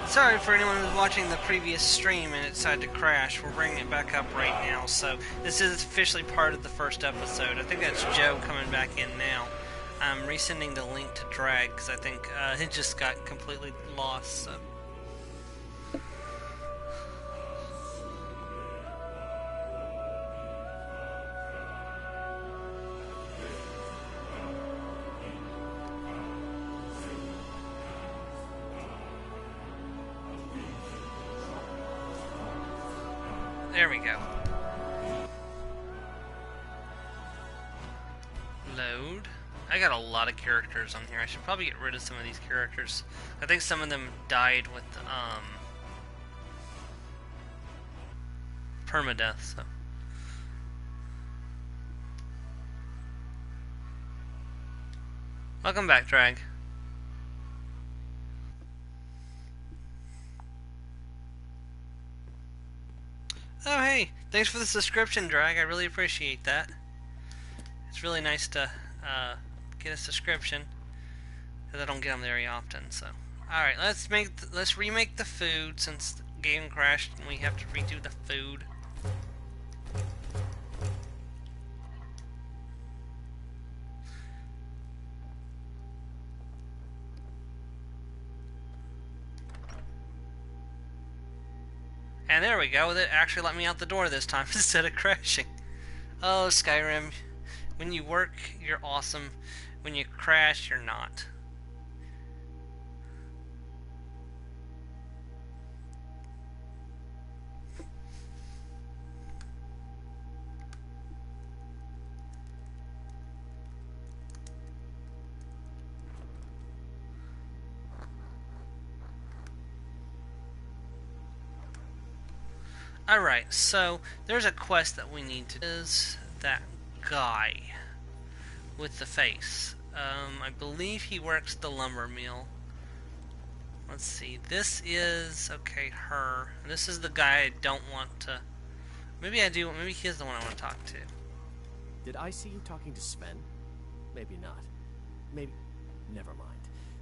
Sorry for anyone who's watching the previous stream and it decided to crash. We're bringing it back up right now, so this is officially part of the first episode. I think that's Joe coming back in now. I'm resending the link to Drag because I think it just got completely lost. So. There we go. Load. I got a lot of characters on here. I should probably get rid of some of these characters. I think some of them died with permadeath, so. Welcome back, Drag. Oh hey, thanks for the subscription, Drag. I really appreciate that. It's really nice to get a subscription because I don't get them very often. So, all right, let's remake the food since the game crashed and we have to redo the food. And there we go. It actually let me out the door this time instead of crashing. Oh, Skyrim. When you work, you're awesome. When you crash, you're not. Alright, so there's a quest that we need to do. Is that guy with the face. I believe he works the lumber mill. Let's see. This is okay, her. This is the guy I don't want to. Maybe I do. Maybe he's the one I want to talk to. Did I see you talking to Sven? Maybe not. Maybe. Never mind.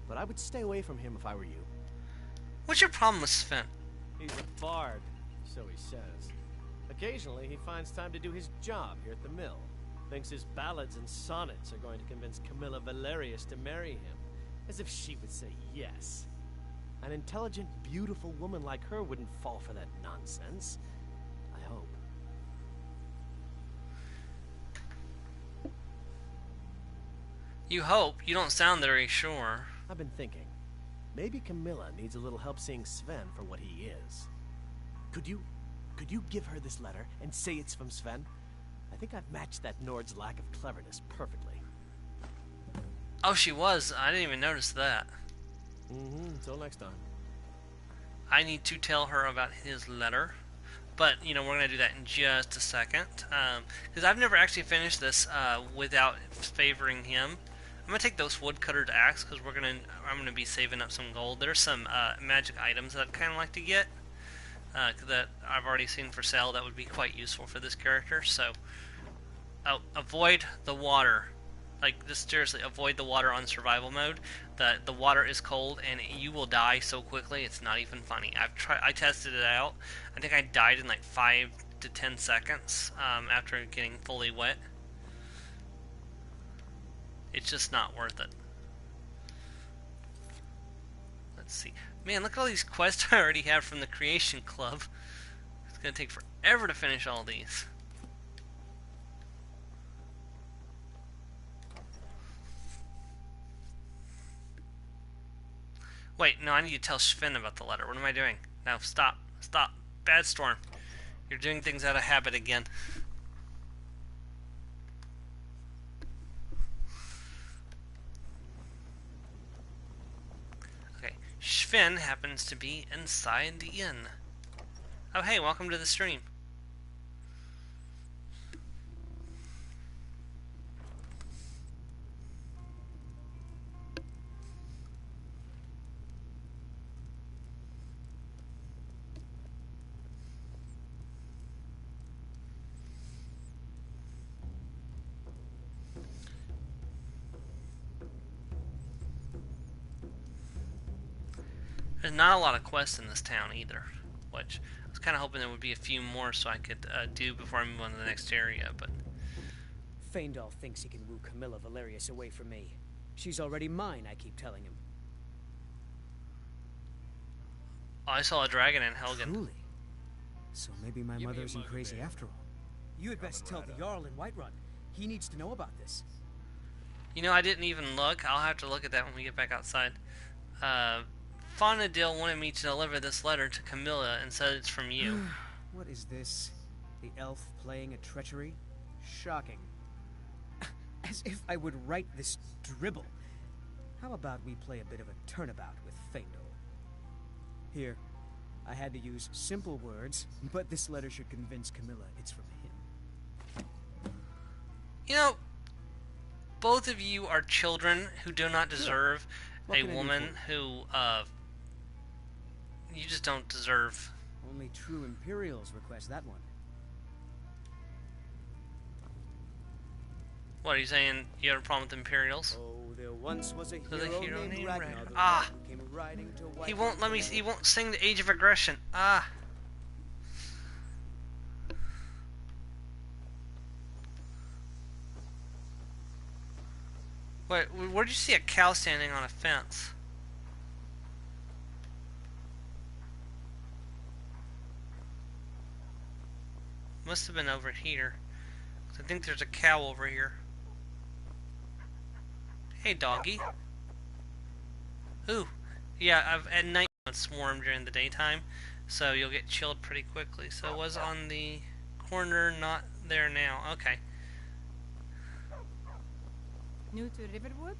But I would stay away from him if I were you. What's your problem with Sven? He's a bard, so he says. Occasionally, he finds time to do his job here at the mill. Thinks his ballads and sonnets are going to convince Camilla Valerius to marry him. As if she would say yes. An intelligent, beautiful woman like her wouldn't fall for that nonsense. I hope. You hope? You don't sound very sure. I've been thinking. Maybe Camilla needs a little help seeing Sven for what he is. Could you give her this letter and say it's from Sven? I think I've matched that Nord's lack of cleverness perfectly. Oh, she was. I didn't even notice that. Until next time. I need to tell her about his letter. But, you know, we're going to do that in just a second. Because I've never actually finished this without favoring him. I'm going to take those woodcutter's axe because I'm going to be saving up some gold. There's some magic items that I'd kind of like to get. That I've already seen for sale that would be quite useful for this character. So, avoid the water. Like, just seriously, avoid the water on survival mode. The water is cold and you will die so quickly, it's not even funny. I tested it out. I think I died in like 5 to 10 seconds after getting fully wet. It's just not worth it. Let's see. Man, look at all these quests I already have from the Creation Club. It's going to take forever to finish all these. Wait, no, I need to tell Sven about the letter. What am I doing? No, stop. Stop. Bad Storm. You're doing things out of habit again. Sven happens to be inside the inn. Oh hey, welcome to the stream. There's not a lot of quests in this town either, which I was kind of hoping there would be a few more so I could do before I move on to the next area, but... Faendal thinks he can woo Camilla Valerius away from me. She's already mine, I keep telling him. Oh, I saw a dragon in Helgen. Truly? So maybe my mother isn't crazy after all. You had best tell the Jarl in Whiterun. He needs to know about this. You know, I didn't even look. I'll have to look at that when we get back outside. Falnadil wanted me to deliver this letter to Camilla and said it's from you. What is this? The elf playing a treachery? Shocking. As if I would write this dribble. How about we play a bit of a turnabout with Faendal? Here, I had to use simple words, but this letter should convince Camilla it's from him. You know, both of you are children who do not deserve a woman who, you just don't deserve. Only true Imperials request that one. What are you saying? You have a problem with Imperials? Oh, there once was a There's a hero named Ragnar. Ah! Came riding to He won't let me. He won't sing the Age of Aggression. Ah! Wait, where'd you see a cow standing on a fence? Must have been over here. I think there's a cow over here. Hey, doggy. Ooh. Yeah, at night it's swarm during the daytime, so you'll get chilled pretty quickly. So it was on the corner, not there now. Okay. New to Riverwood?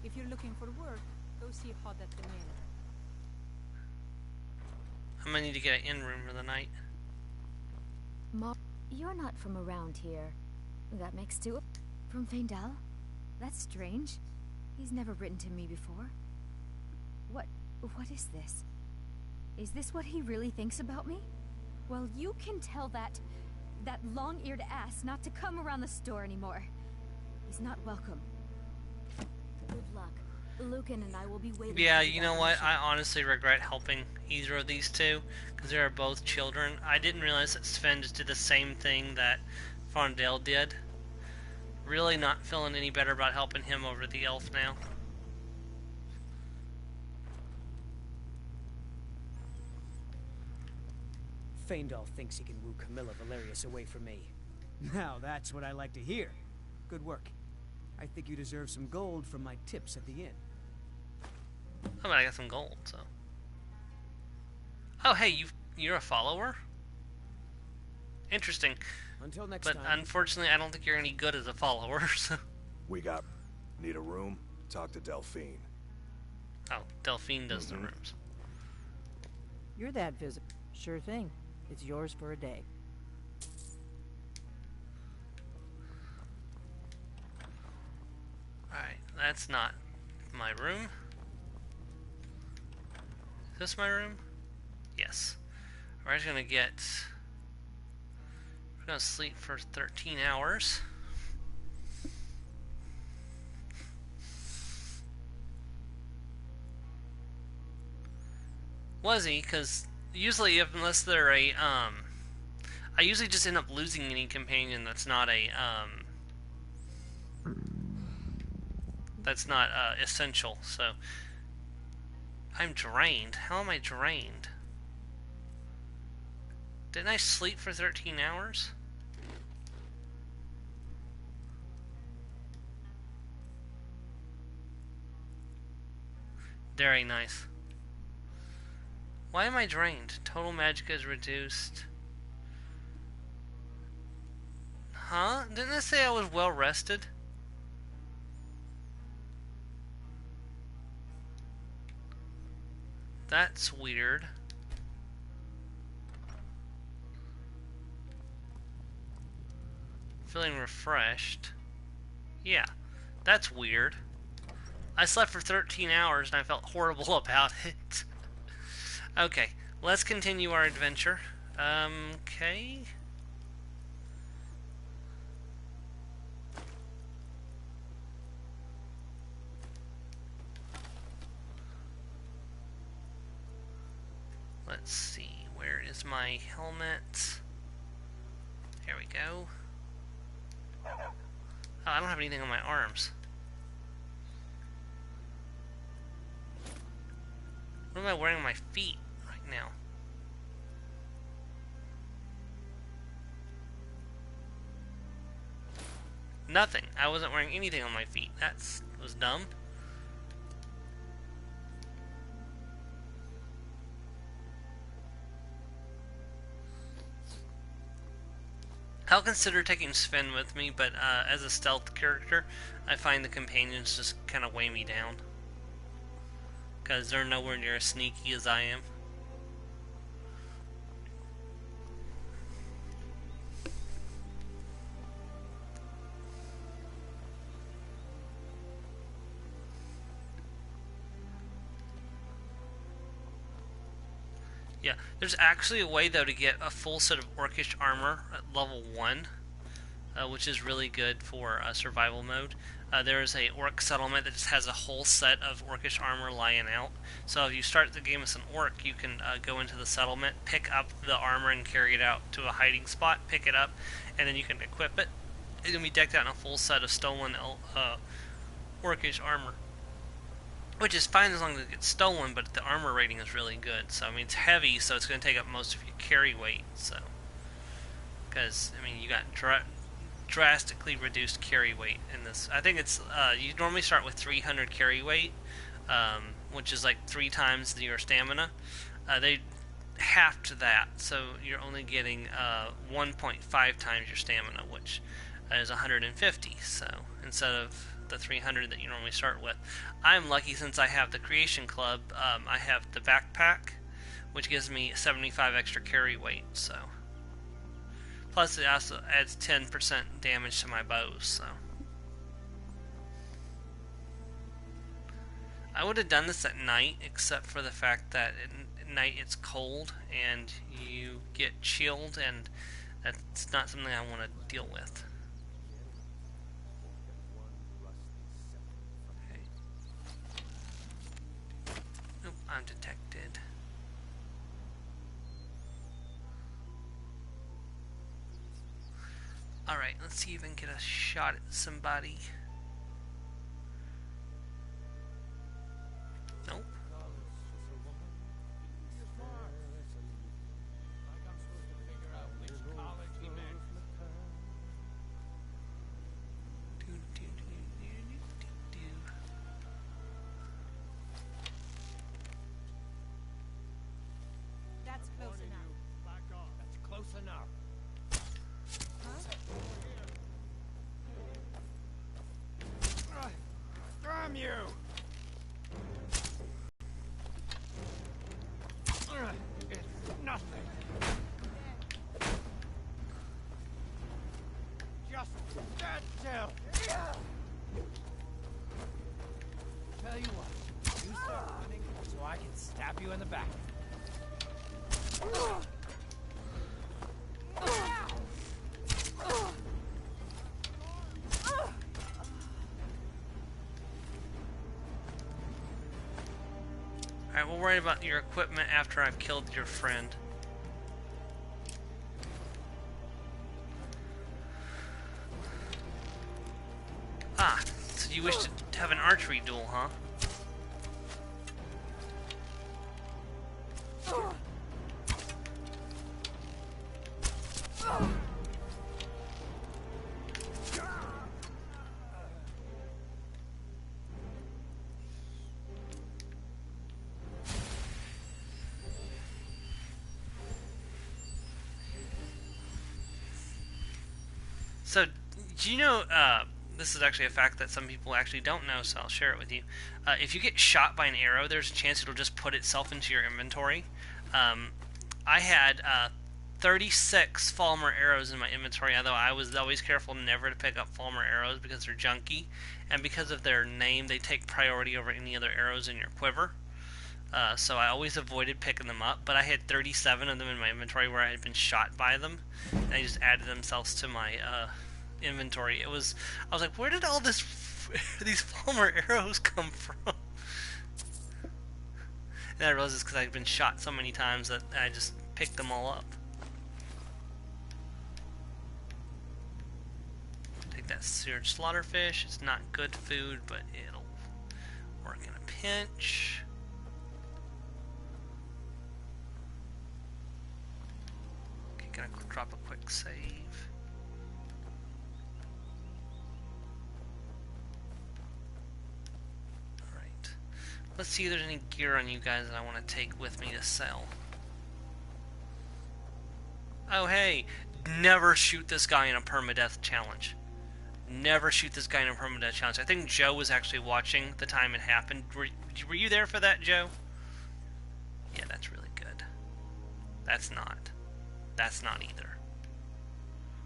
If you're looking for work, go see Hod at the mill. I'm gonna need to get an in-room for the night. Mom, you're not from around here. That makes two. From Faendal? That's strange. He's never written to me before. What is this? Is this what he really thinks about me? Well, you can tell that long-eared ass not to come around the store anymore. He's not welcome. Good luck. Lucan and I will be waiting. Yeah, you know what? I honestly regret helping either of these two, because they are both children. I didn't realize that Sven just did the same thing that Farndale did. Really not feeling any better about helping him over the elf now. Faendal thinks he can woo Camilla Valerius away from me. Now that's what I like to hear. Good work. I think you deserve some gold from my tips at the inn. Oh, but I got some gold, so. Oh, hey, you're a follower? Interesting. Until next But time. unfortunately, I don't think you're any good as a follower, so. Need a room? Talk to Delphine. Oh, Delphine does the rooms. You're that visit. Sure thing. It's yours for a day. Alright, that's not my room. Is this my room? Yes. We're just gonna we're gonna sleep for 13 hours. Was he? Because usually, unless they're I usually just end up losing any companion that's not essential. So I'm drained. How am I drained? Didn't I sleep for 13 hours? Very nice. Why am I drained? Total magic is reduced. Huh? Didn't it say I was well rested? That's weird. Feeling refreshed. Yeah, that's weird. I slept for 13 hours and I felt horrible about it. Okay, let's continue our adventure. Okay. let's see, where is my helmet? There we go. Oh, I don't have anything on my arms. What am I wearing on my feet right now? Nothing. I wasn't wearing anything on my feet. That was dumb. I'll consider taking Sven with me, but as a stealth character, I find the companions just kind of weigh me down. Because they're nowhere near as sneaky as I am. Yeah, there's actually a way though to get a full set of Orcish armor at level 1, which is really good for survival mode. There is a Orc settlement that just has a whole set of Orcish armor lying out. So if you start the game as an Orc, you can go into the settlement, pick up the armor and carry it out to a hiding spot, pick it up, and then you can equip it. It's going to be decked out in a full set of stolen Orcish armor. Which is fine as long as it gets stolen, but the armor rating is really good. So, I mean, it's heavy, so it's going to take up most of your carry weight. So, because, I mean, you got drastically reduced carry weight in this. I think it's, you normally start with 300 carry weight, which is like 3 times your stamina. They halved that, so you're only getting 1.5 times your stamina, which is 150. So, instead of the 300 that you normally start with. I'm lucky since I have the Creation Club. I have the backpack, which gives me 75 extra carry weight. So, plus it also adds 10% damage to my bows. So, I would have done this at night, except for the fact that at night it's cold and you get chilled, and that's not something I want to deal with. I'm detected. Alright, let's see if I can get a shot at somebody. Nope. That's close enough. That's close enough. Damn you! It's nothing. Just stand still. Tell you what, you start running so I can stab you in the back. Alright, we'll worry about your equipment after I've killed your friend. Ah, so you wish to have an archery duel, huh? So, do you know, this is actually a fact that some people actually don't know, so I'll share it with you. If you get shot by an arrow, there's a chance it'll just put itself into your inventory. I had 36 Falmer arrows in my inventory, although I was always careful never to pick up Falmer arrows because they're junky, and because of their name, they take priority over any other arrows in your quiver. So I always avoided picking them up, but I had 37 of them in my inventory where I had been shot by them, and they just added themselves to my inventory. I was like, where did all these Falmer arrows come from? And I realized it's because I've been shot so many times that I just picked them all up. Take that seared slaughterfish. It's not good food, but it'll work in a pinch. Okay, gonna drop a quick save. Let's see if there's any gear on you guys that I want to take with me to sell. Oh hey, never shoot this guy in a permadeath challenge. Never shoot this guy in a permadeath challenge. I think Joe was actually watching the time it happened. Were you there for that, Joe? Yeah, that's really good. That's not. That's not either.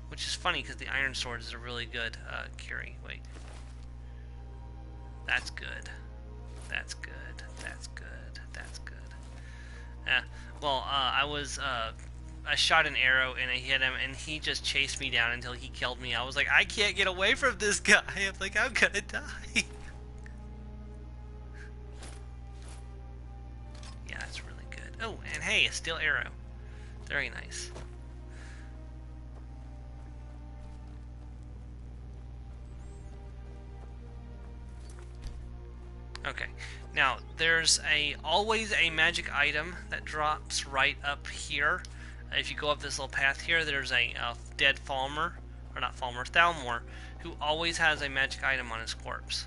Which is funny because the iron sword is a really good carry. Wait. That's good. That's good. That's good. That's good. Well, I shot an arrow and I hit him, and he just chased me down until he killed me. I was like, I can't get away from this guy. I'm like, I'm gonna die. Yeah, that's really good. Oh, and hey, a steel arrow. Very nice. Okay, now there's always a magic item that drops right up here. If you go up this little path here, there's a dead Falmer, or not Falmer, Thalmor, who always has a magic item on his corpse.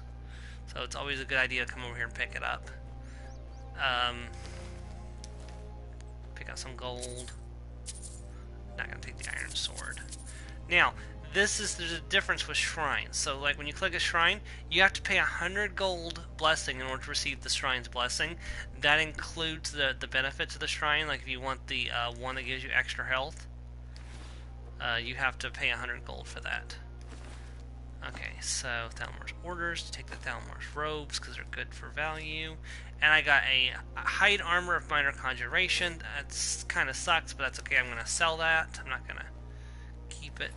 So it's always a good idea to come over here and pick it up. Pick up some gold. Not gonna take the iron sword. Now, there's a difference with shrines. So like when you click a shrine, you have to pay 100 gold blessing in order to receive the shrine's blessing. That includes the benefits of the shrine. Like if you want the one that gives you extra health, you have to pay 100 gold for that. Okay, so Thalmor's orders to take the Thalmor's robes because they're good for value. And I got a hide armor of minor conjuration. That's kind of sucks, but that's okay. I'm gonna sell that. I'm not gonna keep it.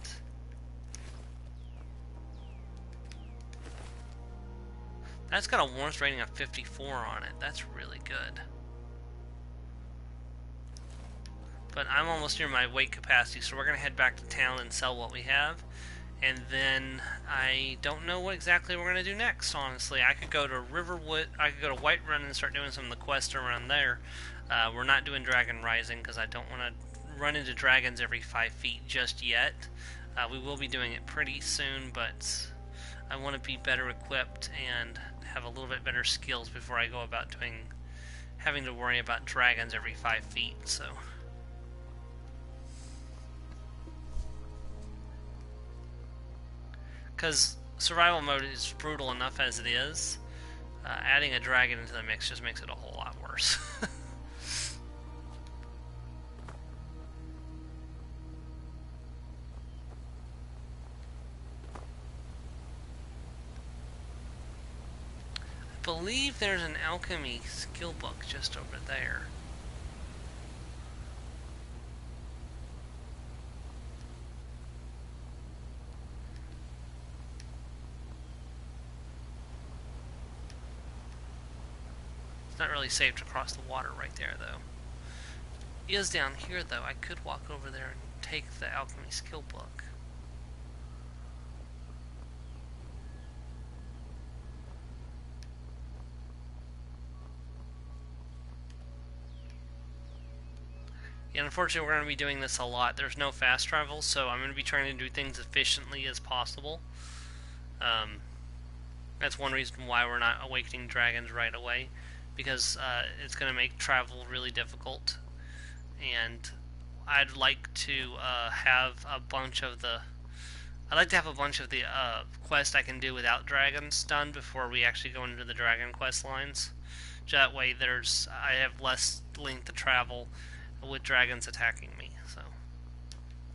That's got a warmth rating of 54 on it. That's really good. But I'm almost near my weight capacity, so we're going to head back to town and sell what we have. And then I don't know what exactly we're going to do next, honestly. I could go to Riverwood, I could go to Whiterun and start doing some of the quests around there. We're not doing Dragon Rising because I don't want to run into dragons every 5 feet just yet. We will be doing it pretty soon, but I want to be better equipped and have a little bit better skills before I go about having to worry about dragons every 5 feet, so. Because survival mode is brutal enough as it is, adding a dragon into the mix just makes it a whole lot worse. I believe there's an alchemy skill book just over there. It's not really safe to cross the water right there, though. It is down here, though. I could walk over there and take the alchemy skill book. Yeah, unfortunately, we're going to be doing this a lot. There's no fast travel, so I'm going to be trying to do things efficiently as possible. That's one reason why we're not awakening dragons right away, because it's going to make travel really difficult. And I'd like to have a bunch of the quests I can do without dragons done before we actually go into the dragon quest lines. That way, I have less length to travel with dragons attacking me, so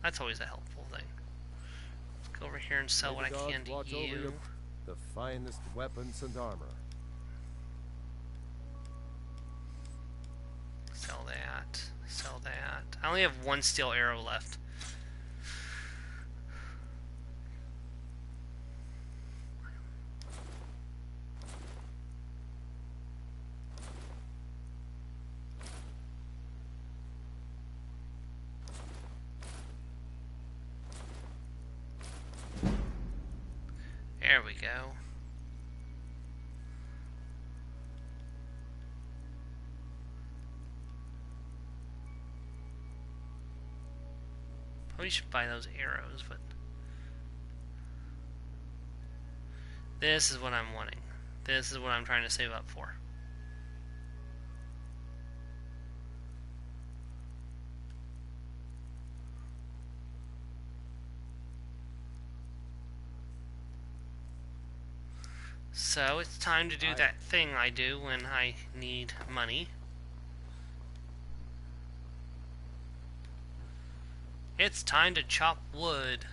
that's always a helpful thing. Let's go over here and sell what I can to you. The finest weapons and armor. Sell that. Sell that. I only have one steel arrow left. There we go. Probably should buy those arrows, but this is what I'm wanting. This is what I'm trying to save up for. So it's time to do that thing I do when I need money. It's time to chop wood.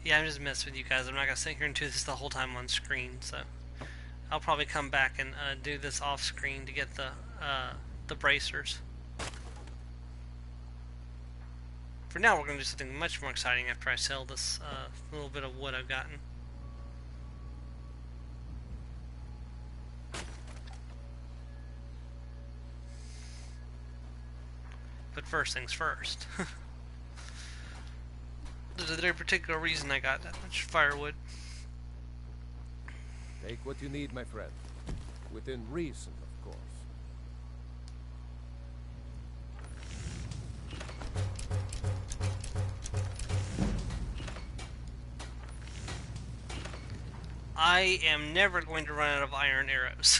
Yeah, I'm just messing with you guys. I'm not going to sit here and do this the whole time on screen, so I'll probably come back and do this off screen to get the bracers. For now, we're going to do something much more exciting after I sell this little bit of wood I've gotten. But first things first. There's a very particular reason I got that much firewood. Take what you need, my friend. Within reason, of course. I am never going to run out of iron arrows.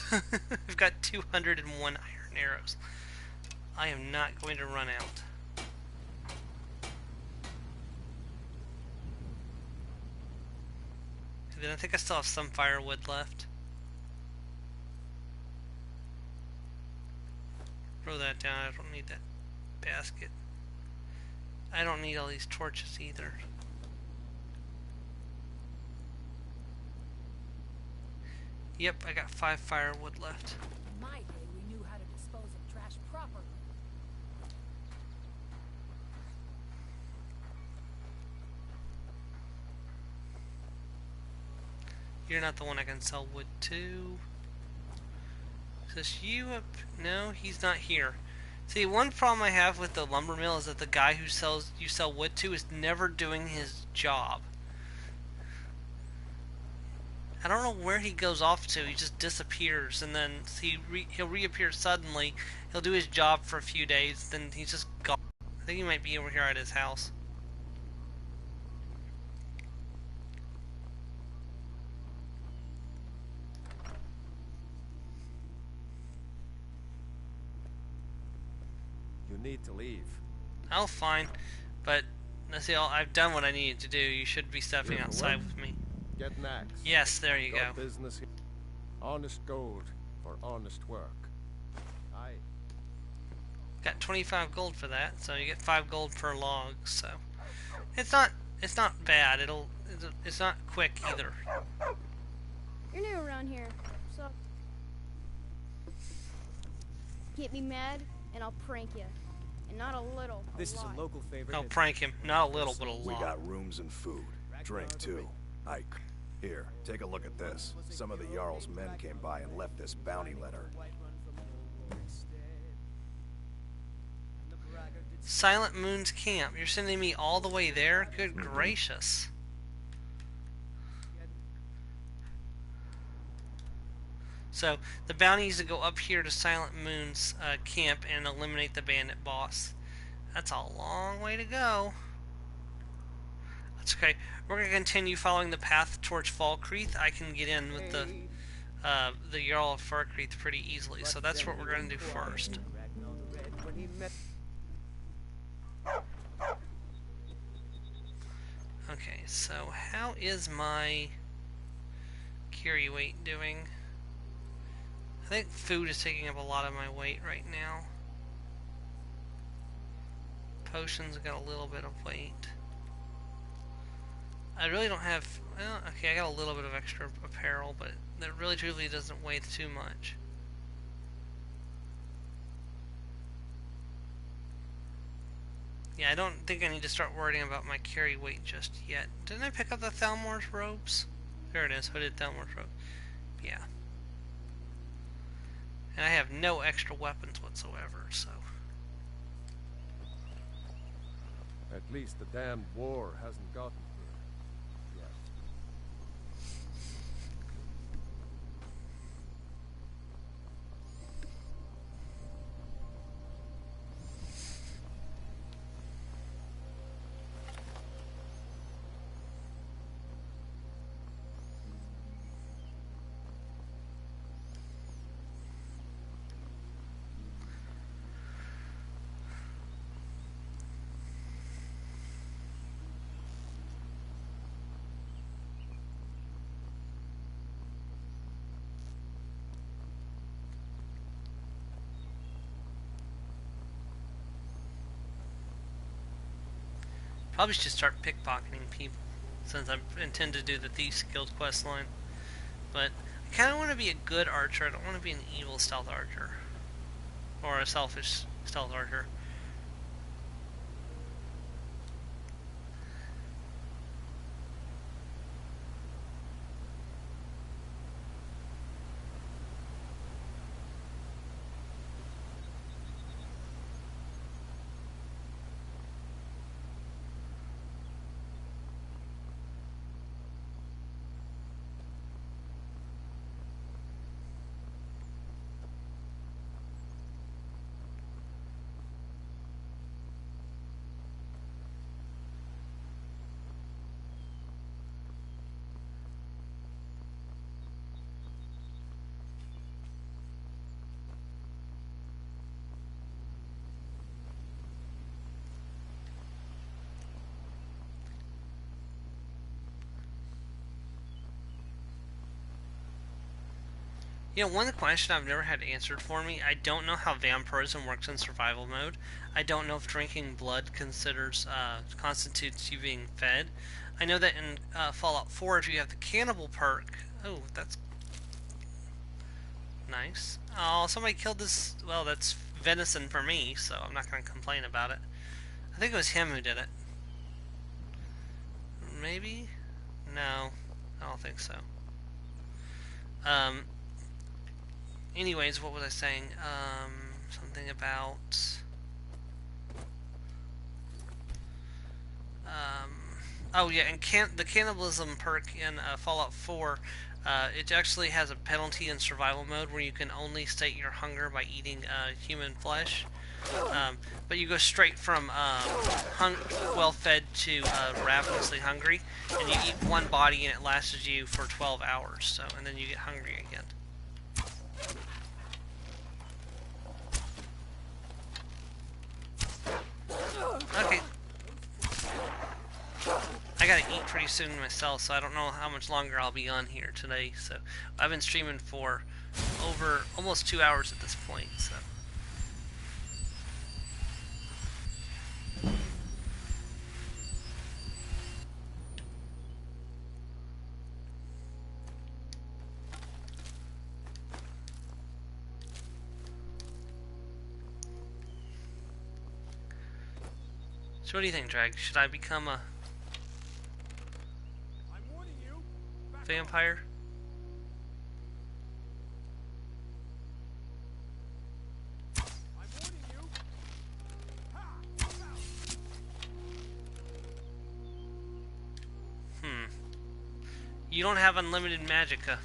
I've got 201 iron arrows. I am not going to run out. Then I think I still have some firewood left. Throw that down. I don't need that basket. I don't need all these torches either. Yep, I got 5 firewood left. In my day, we knew how to dispose of trash properly. You're not the one I can sell wood to. Is this you up? No, he's not here. See, one problem I have with the lumber mill is that the guy who you sell wood to is never doing his job. I don't know where he goes off to. He just disappears, and then he'll reappear suddenly. He'll do his job for a few days, then he's just gone. I think he might be over here at his house. You need to leave. Oh, fine. But, let's see, I've done what I needed to do. You should be stepping Here for outside what? with me. Get an axe. Yes, there you go. Got business here. Honest gold for honest work. Aye. Got 25 gold for that, so you get 5 gold per log. So it's not bad. It's not quick either. You're new around here, so get me mad and I'll prank you, and not a little. This is a local favorite. I'll prank him, not a little, but a We lot. got rooms and food. Drink, too. Ike, here, take a look at this. Some of the Jarl's men came by and left this bounty letter. Silent Moon's camp. You're sending me all the way there? Good gracious. So the bounty is to go up here to Silent Moon's camp and eliminate the bandit boss. That's a long way to go. That's okay. We're going to continue following the path towards Falkreath. I can get in with the Jarl of Falkreath pretty easily, so that's what we're going to do first. Okay, so how is my carry weight doing? I think food is taking up a lot of my weight right now. Potions got a little bit of weight. I really don't have... Well, okay, I got a little bit of extra apparel, but that really truly doesn't weigh too much. Yeah, I don't think I need to start worrying about my carry weight just yet. Didn't I pick up the Thalmor's robes? There it is, hooded Thalmor's robe. Yeah. And I have no extra weapons whatsoever, so... At least the damned war hasn't gotten here yet. Probably should start pickpocketing people, since I intend to do the Thieves Guild quest line. But I kind of want to be a good archer. I don't want to be an evil stealth archer. Or a selfish stealth archer. You know, one question I've never had answered for me, I don't know how vampirism works in survival mode. I don't know if drinking blood constitutes you being fed. I know that in Fallout 4, if you have the cannibal perk... Oh, that's nice. Oh, somebody killed this... Well, that's venison for me, so I'm not going to complain about it. I think it was him who did it. Maybe? No, I don't think so. Anyways, what was I saying? Something about... oh yeah, and the cannibalism perk in Fallout 4, it actually has a penalty in survival mode where you can only sate your hunger by eating human flesh. But you go straight from well-fed to ravenously hungry, and you eat one body and it lasts you for 12 hours, so, and then you get hungry again. Okay. I gotta eat pretty soon myself, so I don't know how much longer I'll be on here today. So I've been streaming for over almost 2 hours at this point, so. So what do you think, Drag? Should I become a vampire? You don't have unlimited magicka.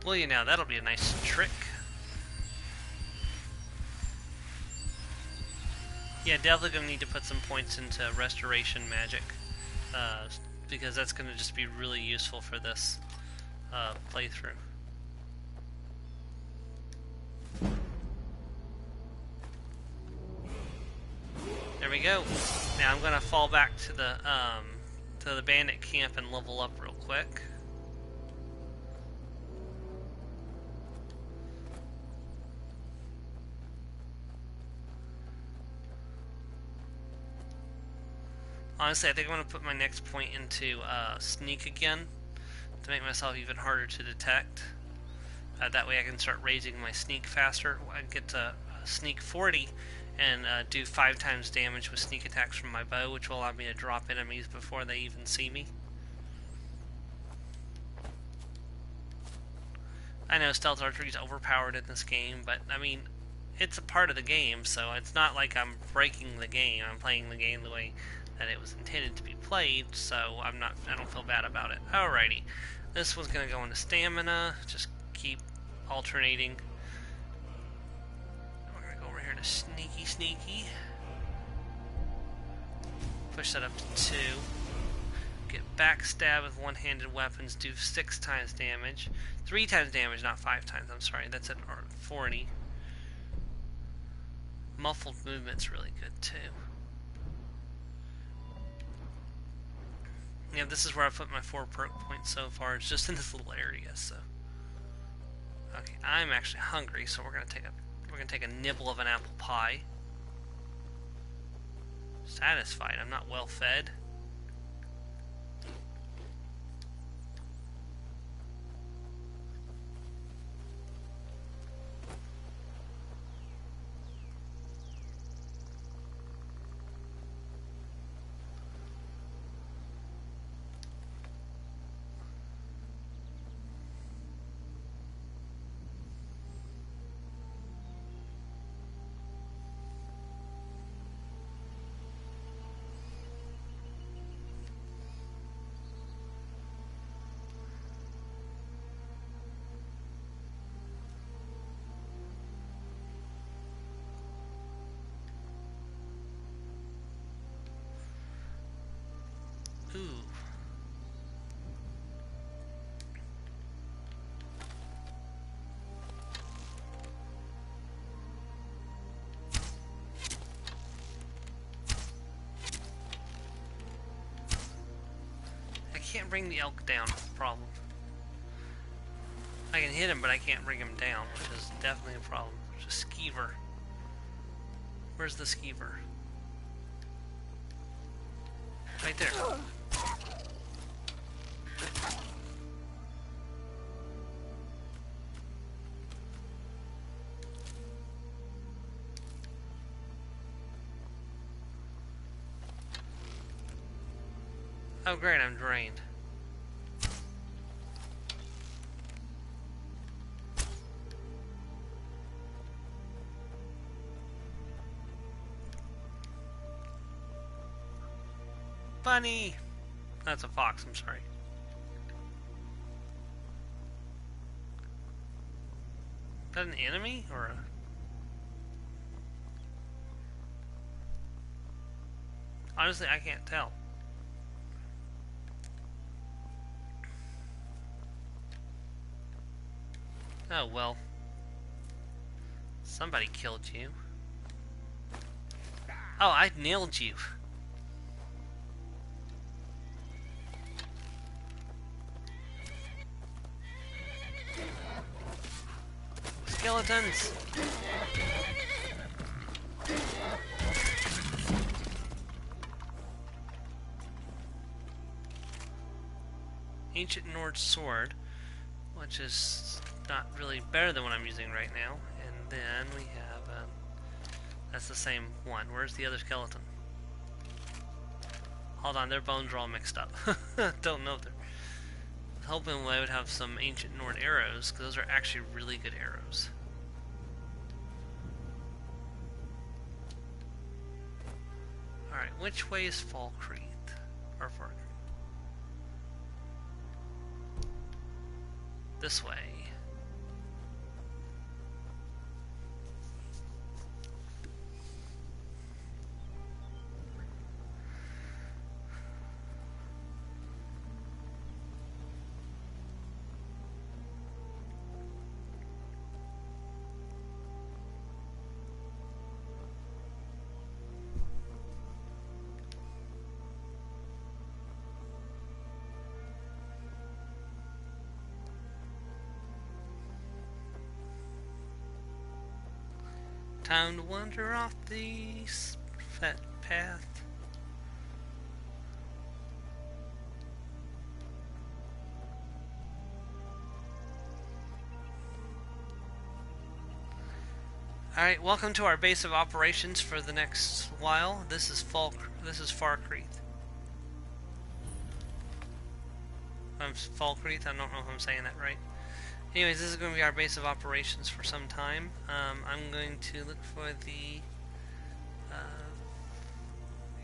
Well, you know, that'll be a nice trick. Yeah, definitely gonna need to put some points into restoration magic, because that's gonna just be really useful for this playthrough. There we go. Now I'm gonna fall back to the bandit camp and level up real quick. Honestly, I think I'm gonna put my next point into sneak again to make myself even harder to detect. That way I can start raising my sneak faster. I can get to sneak 40 and do 5 times damage with sneak attacks from my bow, which will allow me to drop enemies before they even see me. I know stealth archery is overpowered in this game, but I mean, it's a part of the game, so it's not like I'm breaking the game. I'm playing the game the way that it was intended to be played, so I don't feel bad about it. Alrighty, this one's gonna go into stamina. Just keep alternating. We're gonna go over here to sneaky. Push that up to 2. Get backstab with one-handed weapons. Do 6 times damage. 3 times damage, not 5 times. I'm sorry. That's at 40. Muffled movement's really good too. Yeah, this is where I put my 4 perk points so far. It's just in this little area. So, okay, I'm actually hungry, so we're gonna take a nibble of an apple pie. Satisfied. I'm not well fed. Ooh. I can't bring the elk down, problem. I can hit him, but I can't bring him down, which is definitely a problem. There's a skeever. Where's the skeever? Right there. Oh great, I'm drained. Bunny! That's a fox, I'm sorry. Is that an enemy or a... Honestly, I can't tell. Oh, well. Somebody killed you. Oh, I nailed you. Skeletons! Ancient Nord sword, which is not really better than what I'm using right now. And then we have, that's the same one. Where's the other skeleton? Hold on, their bones are all mixed up. Don't know if they're... Hoping I would have some ancient Nord arrows, because those are actually really good arrows. Alright, which way is Falkreath? Or Farkreath? This way. Time to wander off the fat path. Alright, welcome to our base of operations for the next while. This is Falkreath. Falkreath, I don't know if I'm saying that right. Anyways, this is going to be our base of operations for some time. I'm going to look for the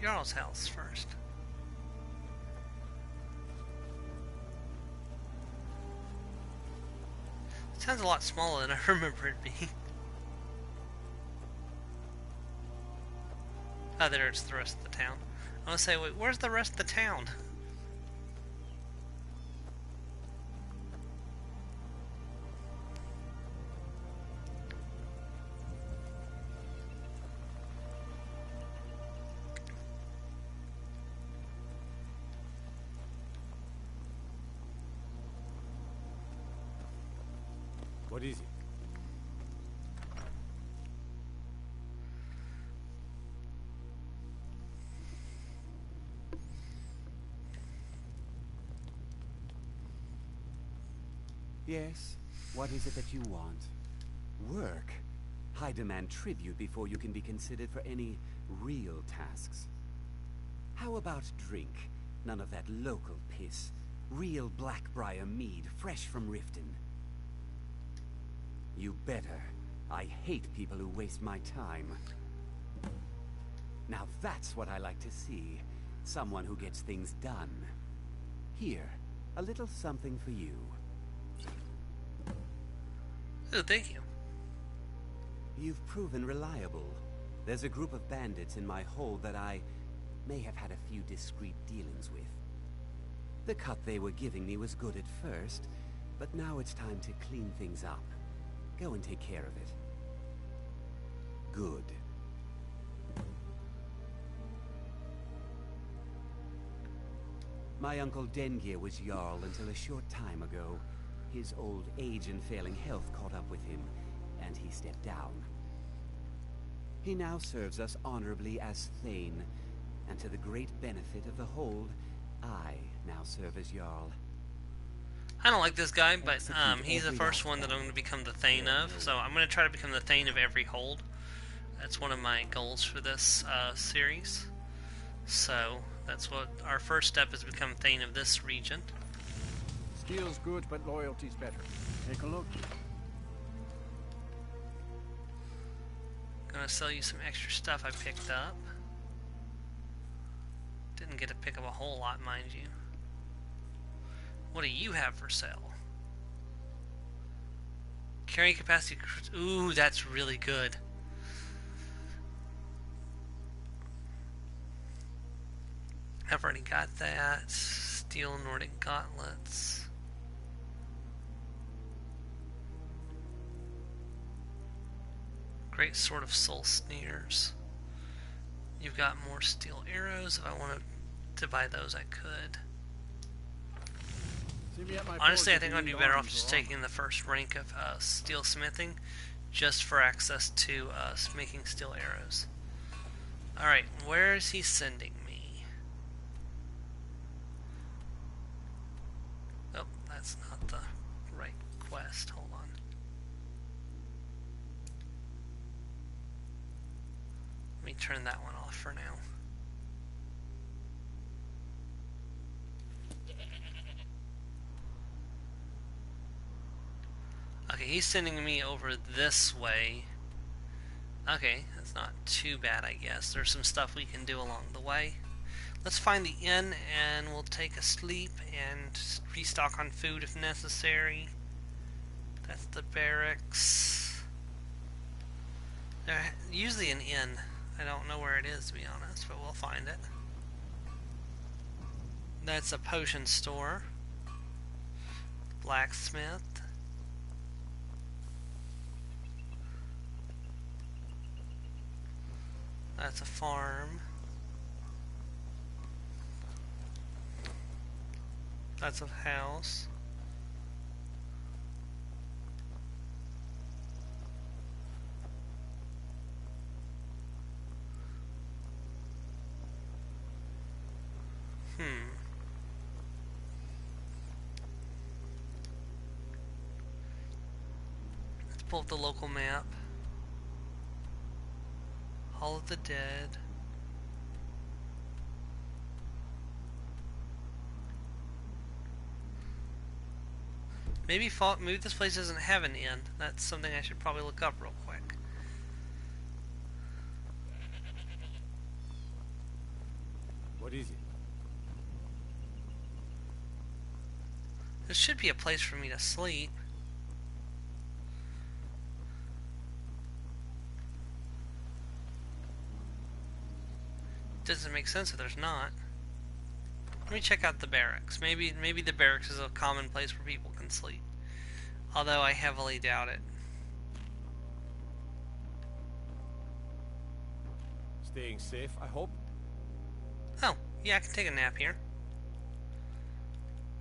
Jarl's house first. It sounds a lot smaller than I remember it being. Oh, there's the rest of the town. I want to say, wait, where's the rest of the town? What is it? Yes, what is it that you want? Work? I demand tribute before you can be considered for any real tasks. How about drink? None of that local piss. Real Blackbriar mead, fresh from Riften. You better. I hate people who waste my time. Now that's what I like to see. Someone who gets things done. Here, a little something for you. Oh, thank you. You've proven reliable. There's a group of bandits in my hold that I may have had a few discreet dealings with. The cut they were giving me was good at first, but now it's time to clean things up. Go and take care of it. Good. My uncle Dengir was Jarl until a short time ago. His old age and failing health caught up with him, and he stepped down. He now serves us honorably as Thane, and to the great benefit of the hold, I now serve as Jarl. I don't like this guy, but he's the first one that I'm going to become the Thane of, so I'm going to try to become the Thane of every hold. That's one of my goals for this series. So, that's what our first step is, become Thane of this region. Skill's good, but loyalty's better. Take a look. Gonna sell you some extra stuff I picked up. Didn't get to pick up a whole lot, mind you. What do you have for sale? Carrying capacity. Ooh, that's really good. I've already got that. Steel Nordic gauntlets. Great Sword of Soul Sneers. You've got more steel arrows. If I wanted to buy those, I could. Honestly, I think I'd be better off just taking the first rank of steel smithing, just for access to making steel arrows. Alright, where is he sending me? Oh, that's not the right quest. Hold on. Let me turn that one off for now. Okay, he's sending me over this way. Okay, that's not too bad, I guess. There's some stuff we can do along the way. Let's find the inn and we'll take a sleep and restock on food if necessary. That's the barracks. There's usually an inn. I don't know where it is, to be honest, but we'll find it. That's a potion store. Blacksmith. That's a farm. That's a house. pull up the local map. Hall of the Dead. Maybe this place doesn't have an inn. That's something I should probably look up real quick. What is it? There should be a place for me to sleep. Doesn't make sense if there's not. Let me check out the barracks. Maybe the barracks is a common place where people can sleep. Although I heavily doubt it. Staying safe, I hope? Oh, yeah, I can take a nap here.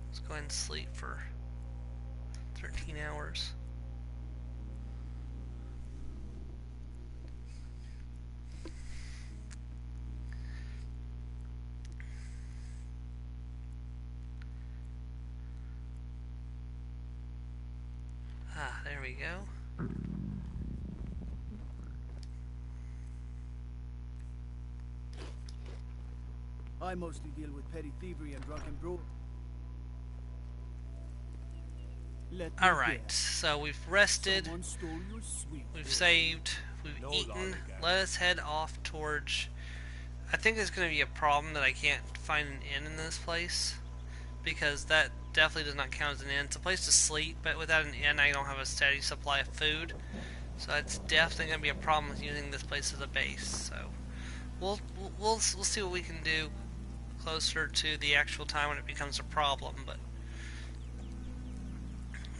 Let's go ahead and sleep for 13 hours. Ah, there we go. I mostly deal with petty thievery and drunken brew. Alright, so we've rested, we've saved, we've eaten. Let us head off towards... I think there's going to be a problem that I can't find an inn in this place, because that definitely does not count as an inn. It's a place to sleep, but without an inn I don't have a steady supply of food. So that's definitely going to be a problem with using this place as a base. So we'll see what we can do closer to the actual time when it becomes a problem, but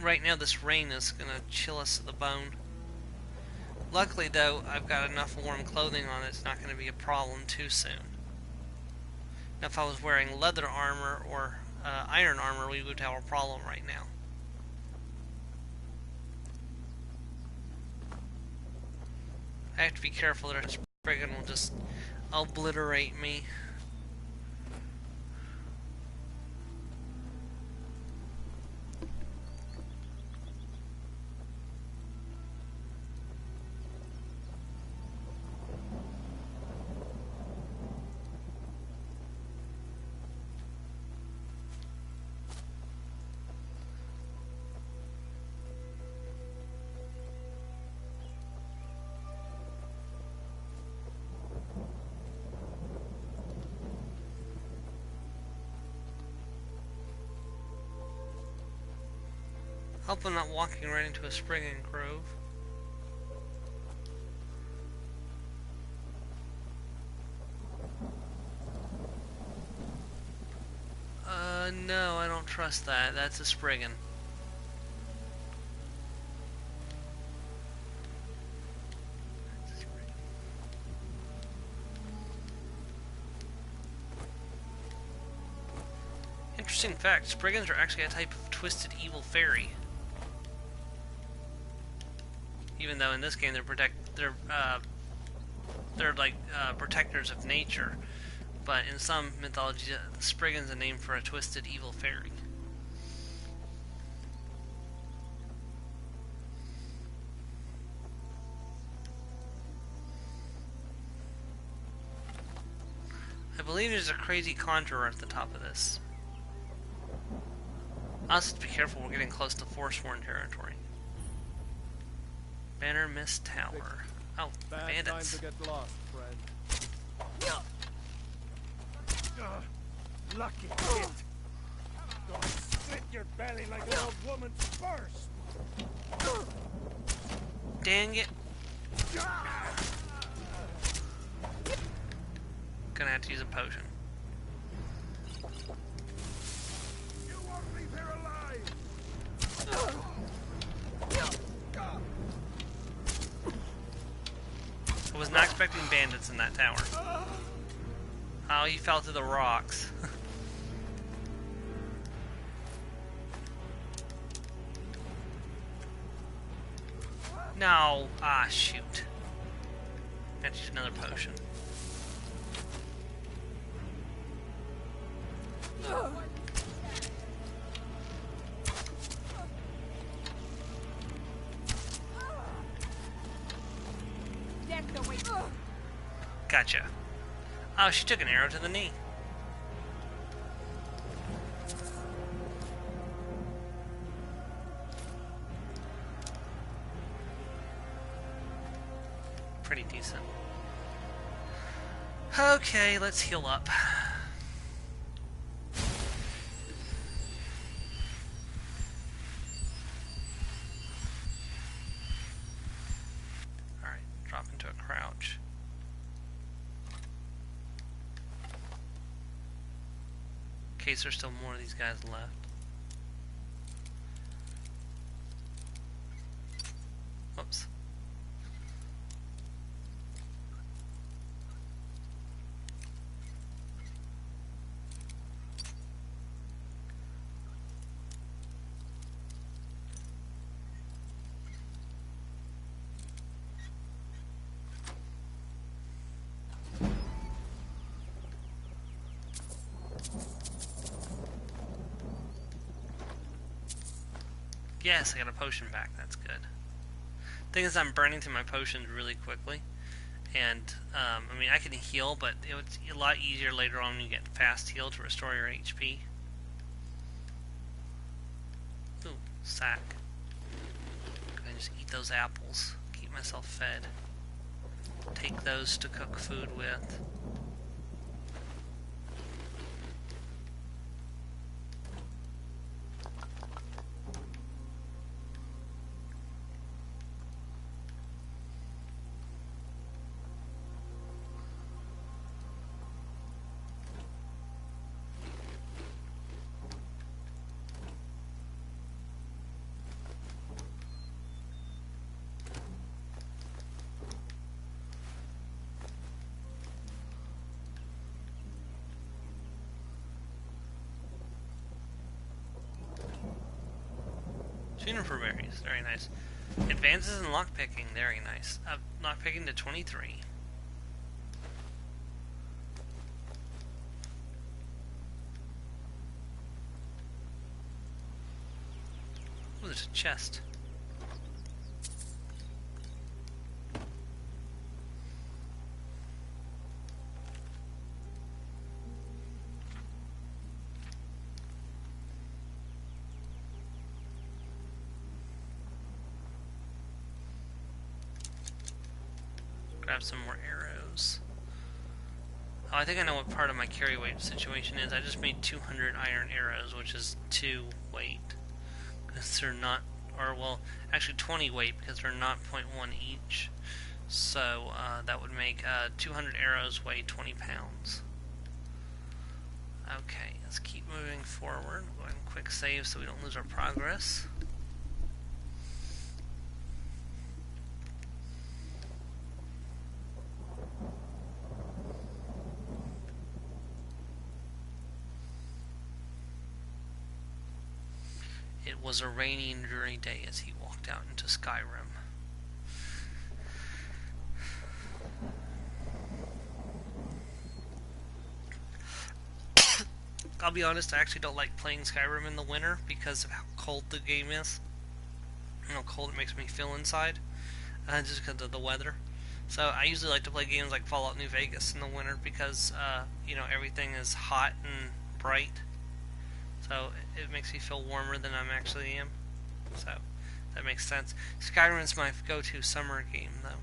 right now this rain is going to chill us to the bone. Luckily though, I've got enough warm clothing on it's not going to be a problem too soon. Now if I was wearing leather armor or iron armor, we would have a problem right now. I have to be careful that a spriggan will just obliterate me. Hope I'm not walking right into a spring and grove. No, I don't trust that. That's a spriggan. Interesting fact, spriggans are actually a type of twisted evil fairy. Even though in this game they're like protectors of nature, but in some mythology, the spriggan's a name for a twisted evil fairy. I believe there's a crazy conjurer at the top of this. I also have to be careful, we're getting close to Forsworn territory. Banner Mist Tower. Oh, bandits. Time to get lost, friend. Lucky hit. Don't slit your belly like an old woman first. Dang it. Gonna have to use a potion. You won't leave here alive. I was not expecting bandits in that tower. Oh, he fell through the rocks. No. Ah, shoot. I have to use another potion. Gotcha. Oh, she took an arrow to the knee. Pretty decent. Okay, let's heal up. Alright, drop into a crouch. In case there's still more of these guys left. Whoops. Yes, I got a potion back. That's good. Thing is, I'm burning through my potions really quickly, and I mean, I can heal, but it's a lot easier later on when you get fast heal to restore your HP. Ooh, sack. I just eat those apples. Keep myself fed. Take those to cook food with. Juniper berries, very nice. Advances in lockpicking, very nice. Lockpicking to 23. Ooh, there's a chest. Grab some more arrows. Oh, I think I know what part of my carry weight situation is. I just made 200 iron arrows, which is 2 weight. Because they're not, or well, actually 20 weight because they're not 0.1 each. So that would make 200 arrows weigh 20 pounds. Okay, let's keep moving forward. Go ahead and quick save so we don't lose our progress. It was a rainy and dreary day as he walked out into Skyrim. I'll be honest, I actually don't like playing Skyrim in the winter because of how cold the game is. And how cold it makes me feel inside. Just because of the weather. So I usually like to play games like Fallout New Vegas in the winter because, you know, everything is hot and bright. So it makes me feel warmer than I actually am. So that makes sense. Skyrim is my go-to summer game, though.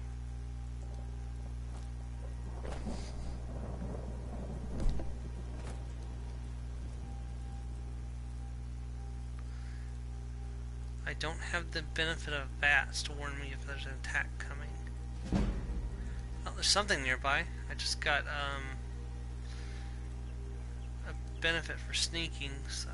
I don't have the benefit of bats to warn me if there's an attack coming. Oh, there's something nearby. I just got a benefit for sneaking, so.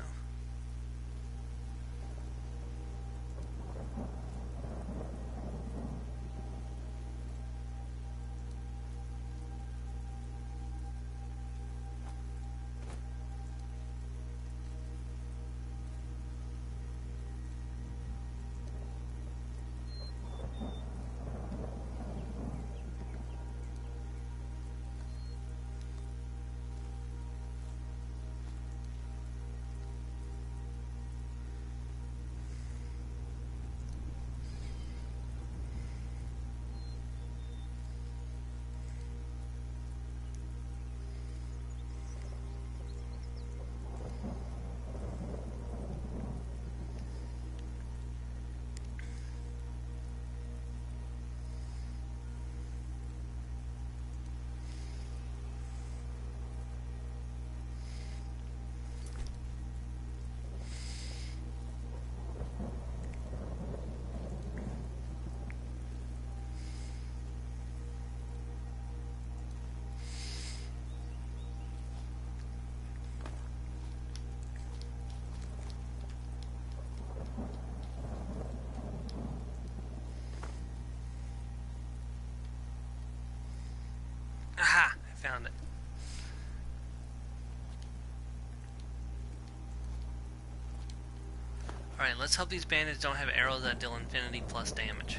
Alright, let's hope these bandits don't have arrows that deal infinity plus damage.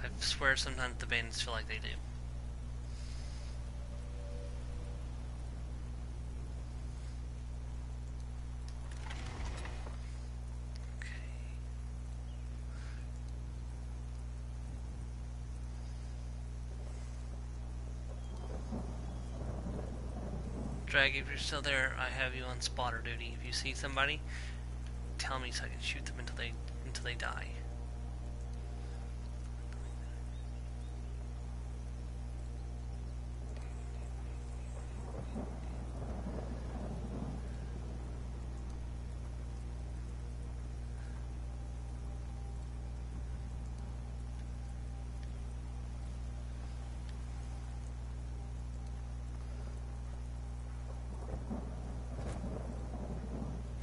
I swear sometimes the bandits feel like they do. Drag, if you're still there, I have you on spotter duty. If you see somebody, tell me so I can shoot them until they die.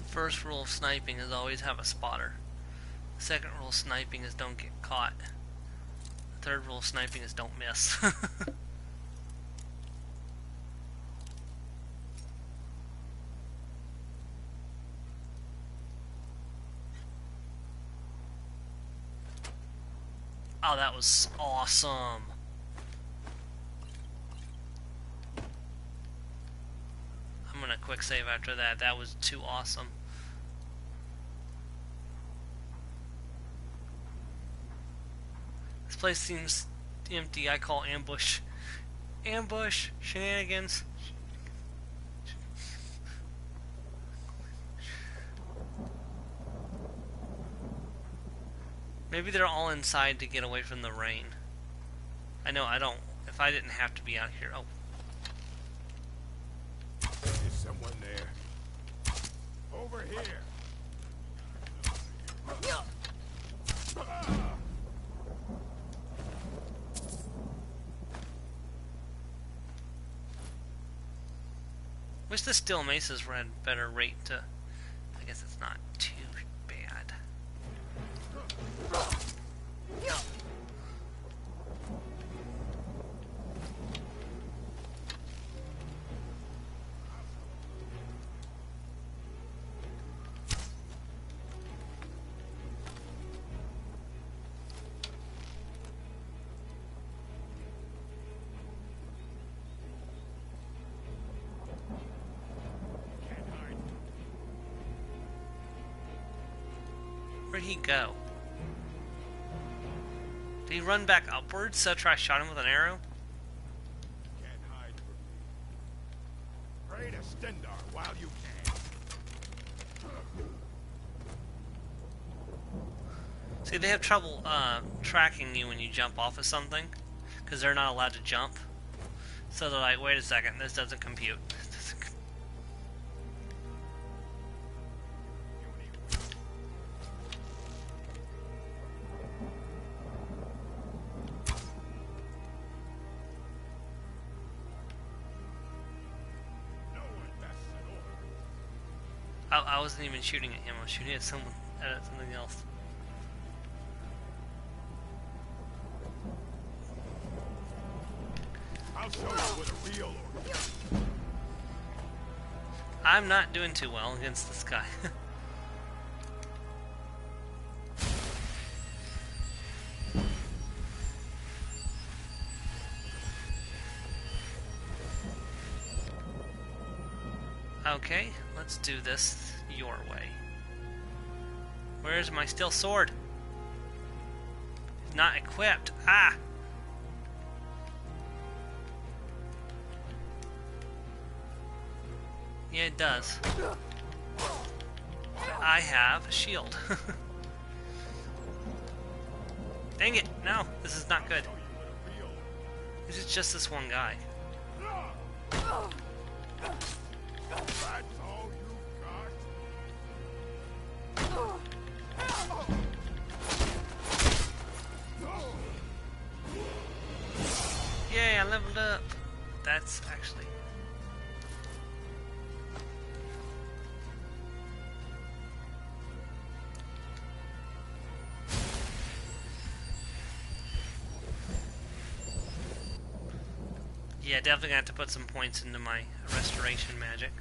First rule of sniping is always have a spotter. The second rule of sniping is don't get caught. The third rule of sniping is don't miss. Oh, that was awesome. I'm gonna quick save after that. That was too awesome. This place seems empty. I call ambush. Ambush shenanigans. Maybe they're all inside to get away from the rain. I know I don't. If I didn't have to be out here. Oh. There's someone there. Over here. Wish the steel maces were at a better rate to. I guess it's not too bad. Where'd he go? Did he run back upwards so I shot him with an arrow? Can't hide from me. Pray to Stendar while you can. See, they have trouble tracking you when you jump off of something, because they're not allowed to jump. So they're like, wait a second, this doesn't compute. I wasn't even shooting at him, I was shooting at something else. I'll show you what a real orc is. I'm not doing too well against this guy. Okay, let's do this your way. Where's my steel sword? It's not equipped. Ah! Yeah, it does. I have a shield. Dang it! No, this is not good. This is just this one guy. That's all you got? Yay, I leveled up. That's actually... Yeah, definitely gonna have to put some points into my restoration magic.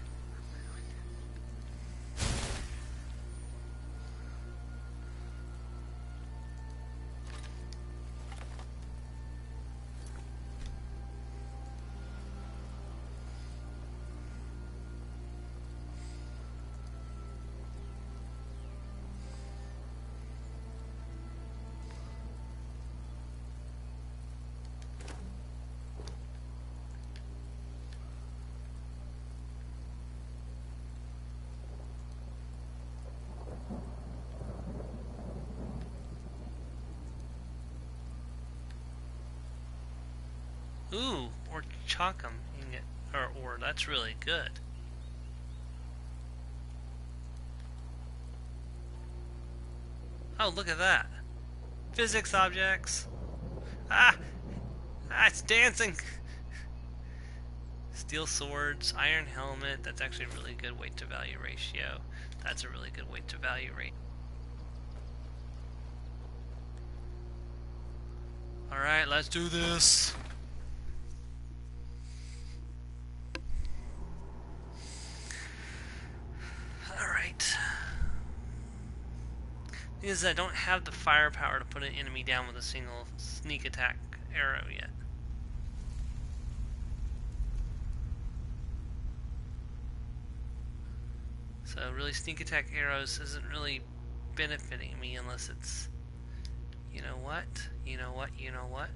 Ooh, or Chocum ingot, or that's really good. Oh, look at that. Physics objects. Ah! Ah, it's dancing! Steel swords, iron helmet, that's actually a really good weight to value ratio. That's a really good weight to value rate. Alright, let's do this. Alright. Is I don't have the firepower to put an enemy down with a single sneak attack arrow yet. So really sneak attack arrows isn't really benefiting me unless it's, you know what, you know what, you know what.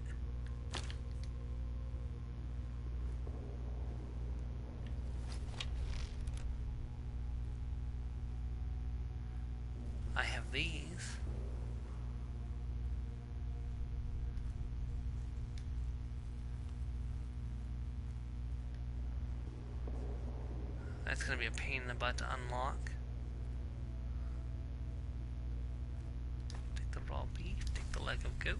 I have these. That's going to be a pain in the butt to unlock. Take the raw beef, take the leg of goat.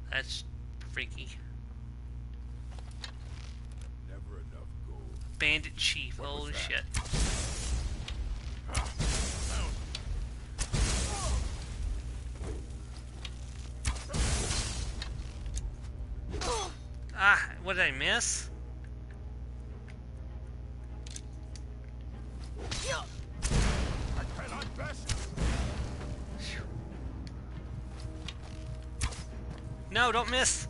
That's freaky. Never enough gold. Bandit chief, holy shit. Ah, what did I miss? I cannot best. No, don't miss.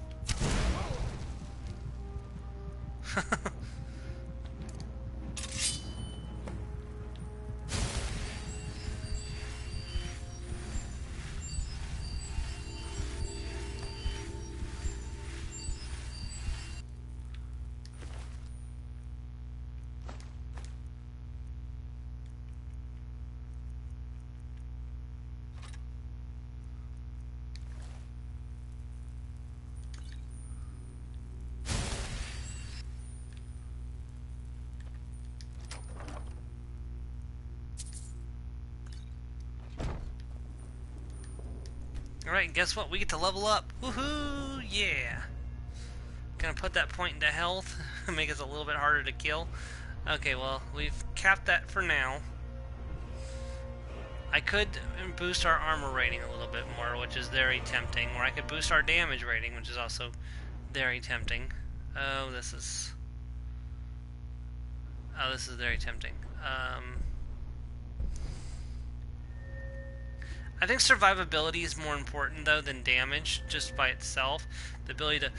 Alright, guess what? We get to level up. Woohoo! Yeah! Gonna put that point into health, make us a little bit harder to kill. Okay, well, we've capped that for now. I could boost our armor rating a little bit more, which is very tempting. Or I could boost our damage rating, which is also very tempting. Oh, this is very tempting. I think survivability is more important, though, than damage, just by itself. The ability to...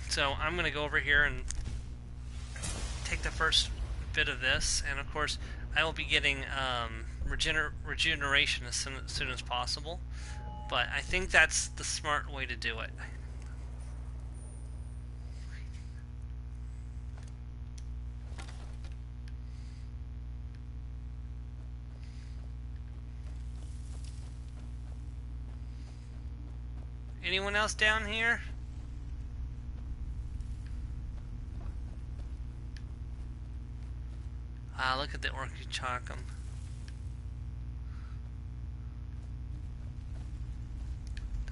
So, I'm going to go over here and take the first bit of this, and of course, I will be getting regeneration as soon as possible. But I think that's the smart way to do it. Anyone else down here? Ah, look at the Orchid-Chocum.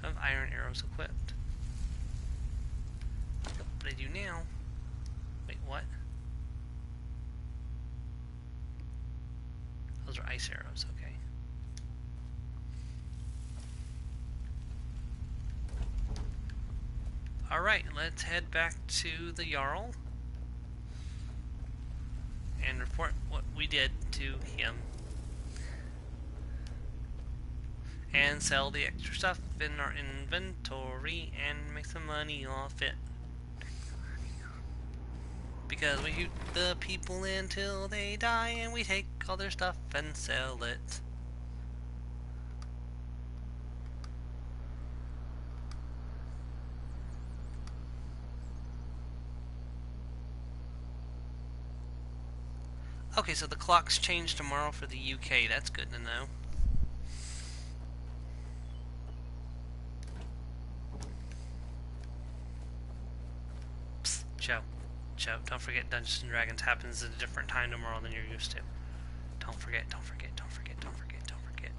I have iron arrows equipped. But I do now. Wait, what? Those are ice arrows, okay. Alright, let's head back to the Jarl and report what we did to him. And sell the extra stuff in our inventory and make some money off it. Because we shoot the people until they die and we take all their stuff and sell it. Okay, so the clock's changed tomorrow for the UK. That's good to know. Psst, Joe. Joe, don't forget Dungeons and Dragons happens at a different time tomorrow than you're used to. Don't forget, don't forget, don't forget, don't forget, don't forget.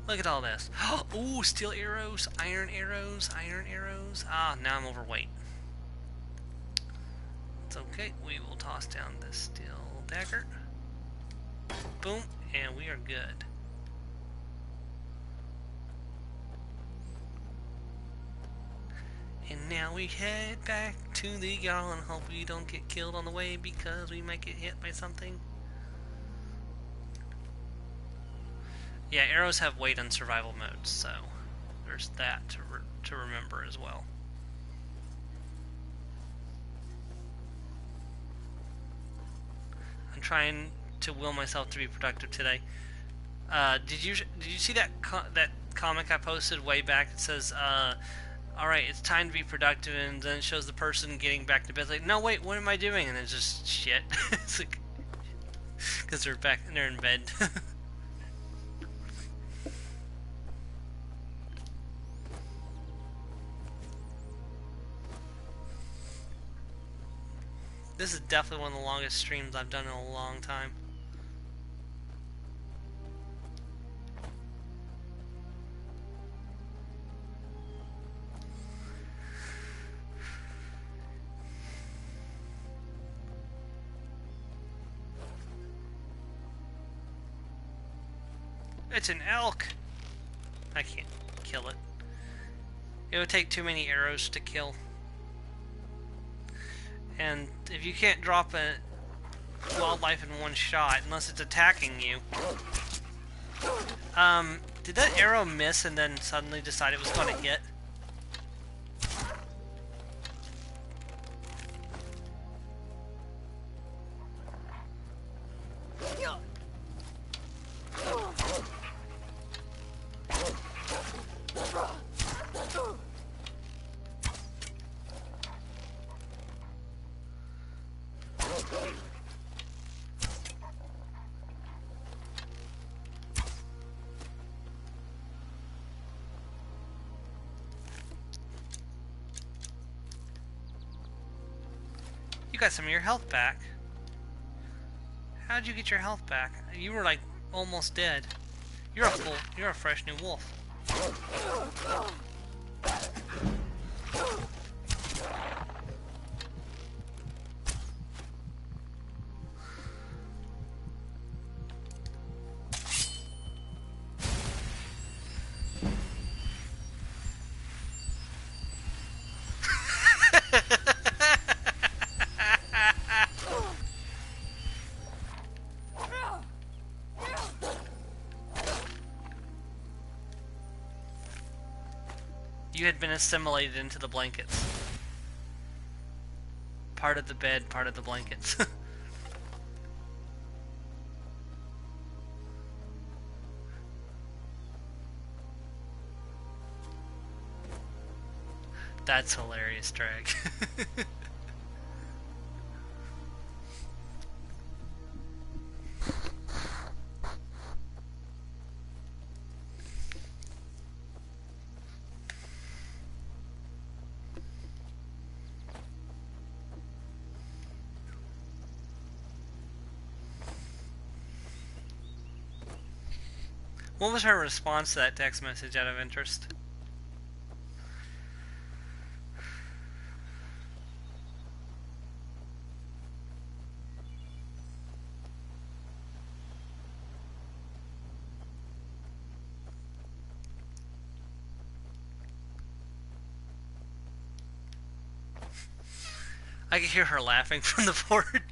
Look at all this. Ooh, steel arrows, iron arrows, iron arrows. Ah, now I'm overweight. It's okay. We will toss down this steel dagger. Boom, and we are good. And now we head back to the Jarl and hope we don't get killed on the way because we might get hit by something. Yeah, arrows have weight on survival modes, so there's that to remember as well. I'm trying to will myself to be productive today. Did you see that that comic I posted way back? It says, "All right, it's time to be productive," and then it shows the person getting back to bed. It's like, no, wait, what am I doing? And it's just shit. It's like because they're in bed. This is definitely one of the longest streams I've done in a long time. It's an elk! I can't kill it. It would take too many arrows to kill. And if you can't drop a wildlife in one shot, unless it's attacking you. Did that arrow miss and then suddenly decide it was going to hit? You got some of your health back. How'd you get your health back? You were like almost dead. You're a fresh new wolf. You had been assimilated into the blankets. Part of the bed, part of the blankets. That's hilarious, Drag. What was her response to that text message out of interest? I could hear her laughing from the porch.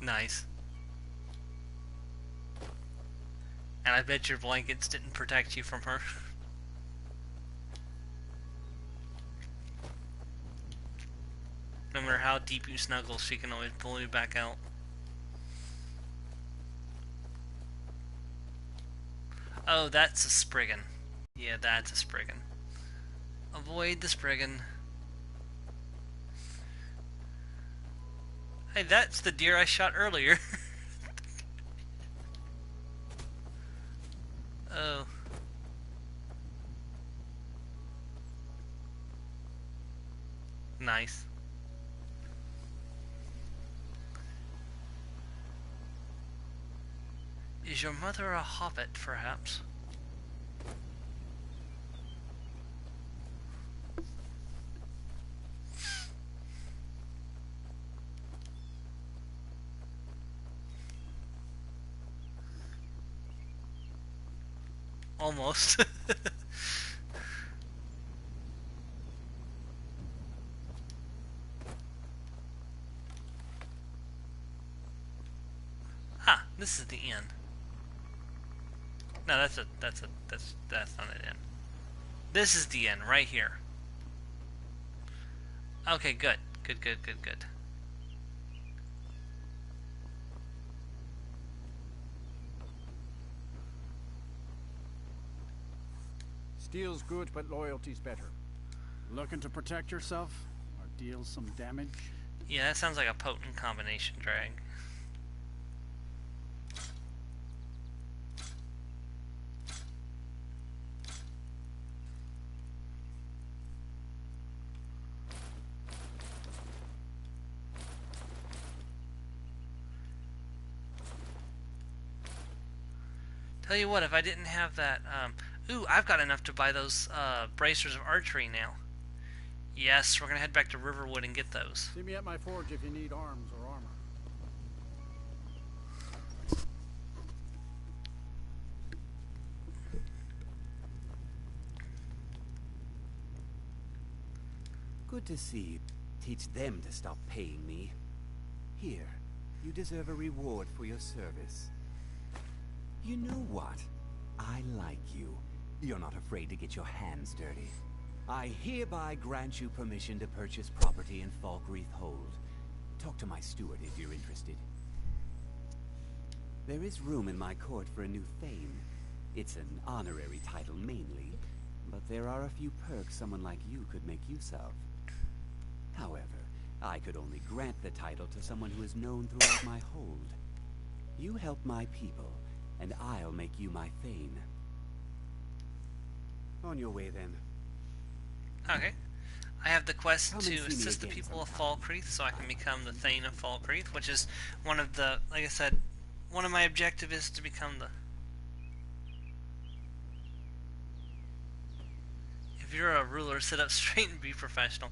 Nice. And I bet your blankets didn't protect you from her. No matter how deep you snuggle, she can always pull you back out. Oh, that's a Spriggan. Yeah, that's a Spriggan. Avoid the Spriggan. Hey, that's the deer I shot earlier. Oh. Nice. Is your mother a hobbit, perhaps? Almost. Ah, this is the inn. No, that's not an inn. This is the inn right here. Okay, good. Good. Steel's good, but loyalty's better. Looking to protect yourself or deal some damage? Yeah, that sounds like a potent combination, Drag. Tell you what, if I didn't have that, ooh, I've got enough to buy those bracers of archery now. Yes, we're gonna head back to Riverwood and get those. See me at my forge if you need arms or armor. Good to see you. Teach them to stop paying me. Here, you deserve a reward for your service. You know what? I like you. You're not afraid to get your hands dirty. I hereby grant you permission to purchase property in Falkreath Hold. Talk to my steward if you're interested. There is room in my court for a new Thane. It's an honorary title mainly, but there are a few perks someone like you could make use of. However, I could only grant the title to someone who is known throughout my hold. You help my people, and I'll make you my Thane. On your way, then. Okay. I have the quest Come to and see me assist the again people of sometime. Falkreath, so I can become the Thane of Falkreath, which is one of the, like I said, one of my objectives is to become the... If you're a ruler, sit up straight and be professional.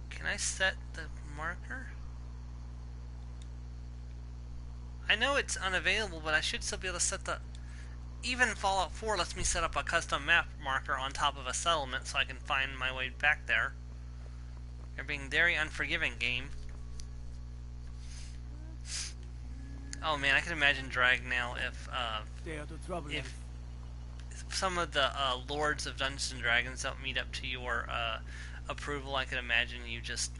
Can I set the marker? I know it's unavailable, but I should still be able to set the... Even Fallout 4 lets me set up a custom map marker on top of a settlement so I can find my way back there. You're being very unforgiving, game. Oh man, I can imagine Drag now Stay out of trouble. if some of the lords of Dungeons and Dragons don't meet up to your approval. I could imagine you just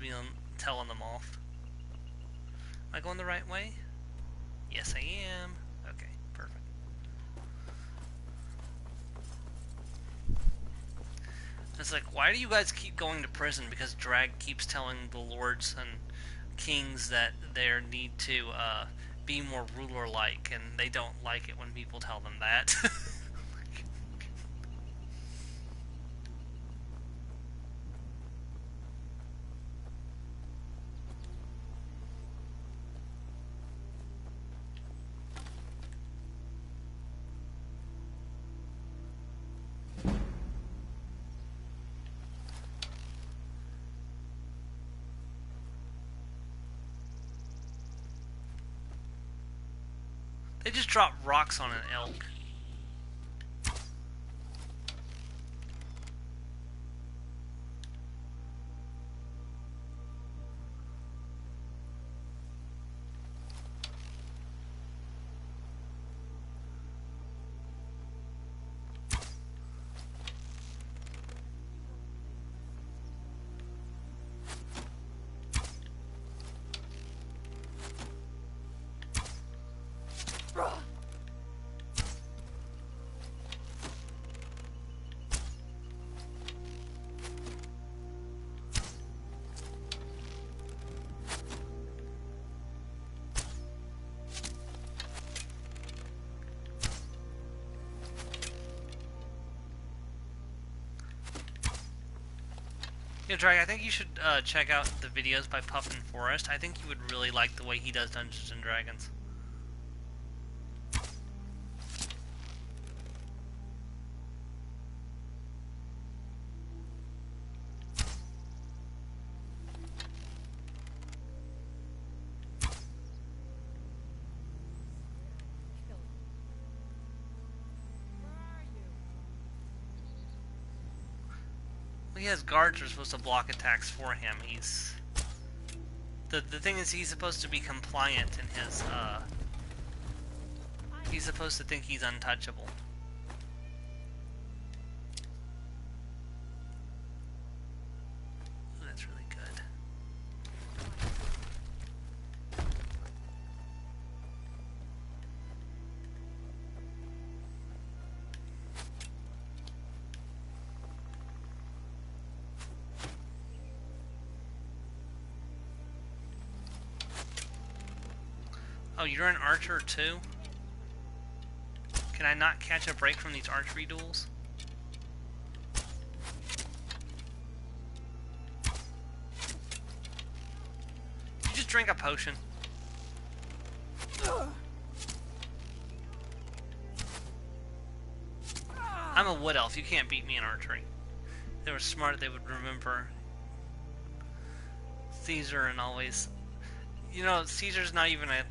telling them off. Am I going the right way? Yes, I am. Okay, perfect. It's like, why do you guys keep going to prison? Because Drag keeps telling the lords and kings that they need to be more ruler-like, and they don't like it when people tell them that. They just dropped rocks on an elk. Yeah, Drag, I think you should check out the videos by Puffin Forest. I think you would really like the way he does Dungeons and Dragons. He has guards who are supposed to block attacks for him. The thing is, he's supposed to be compliant in his he's supposed to think he's untouchable. Ooh, that's really good. Oh, you're an archer too? Can I not catch a break from these archery duels? Did you just drink a potion? I'm a wood elf. You can't beat me in archery. They were smart. They would remember Caesar and always... You know, Caesar's not even a...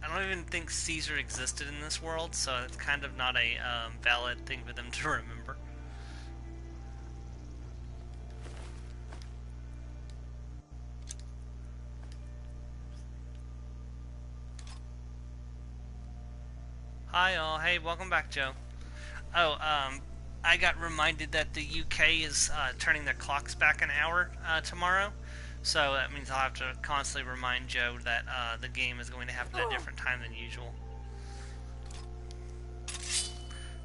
I don't even think Caesar existed in this world, so it's kind of not a valid thing for them to remember. Hi all. Hey, welcome back, Joe. Oh, I got reminded that the UK is turning their clocks back an hour tomorrow. So that means I'll have to constantly remind Joe that the game is going to happen at a different time than usual.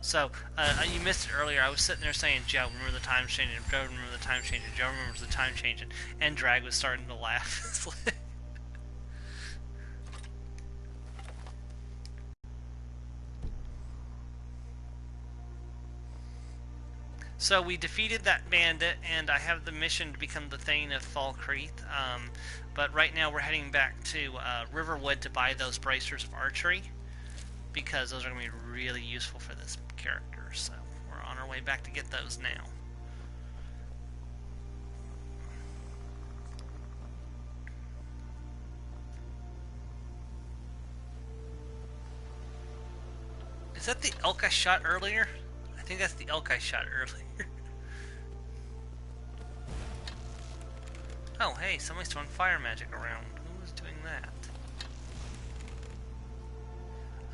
So, you missed it earlier. I was sitting there saying, Joe, remember the time changing. Joe, remember the time changing. Joe remembers the time changing. And Drag was starting to laugh. So we defeated that bandit, and I have the mission to become the Thane of Falkreath. But right now we're heading back to Riverwood to buy those bracers of archery, because those are going to be really useful for this character. So we're on our way back to get those now. Is that the elk I shot earlier? I think that's the elk I shot earlier. Oh, hey, somebody's throwing fire magic around. Who was doing that?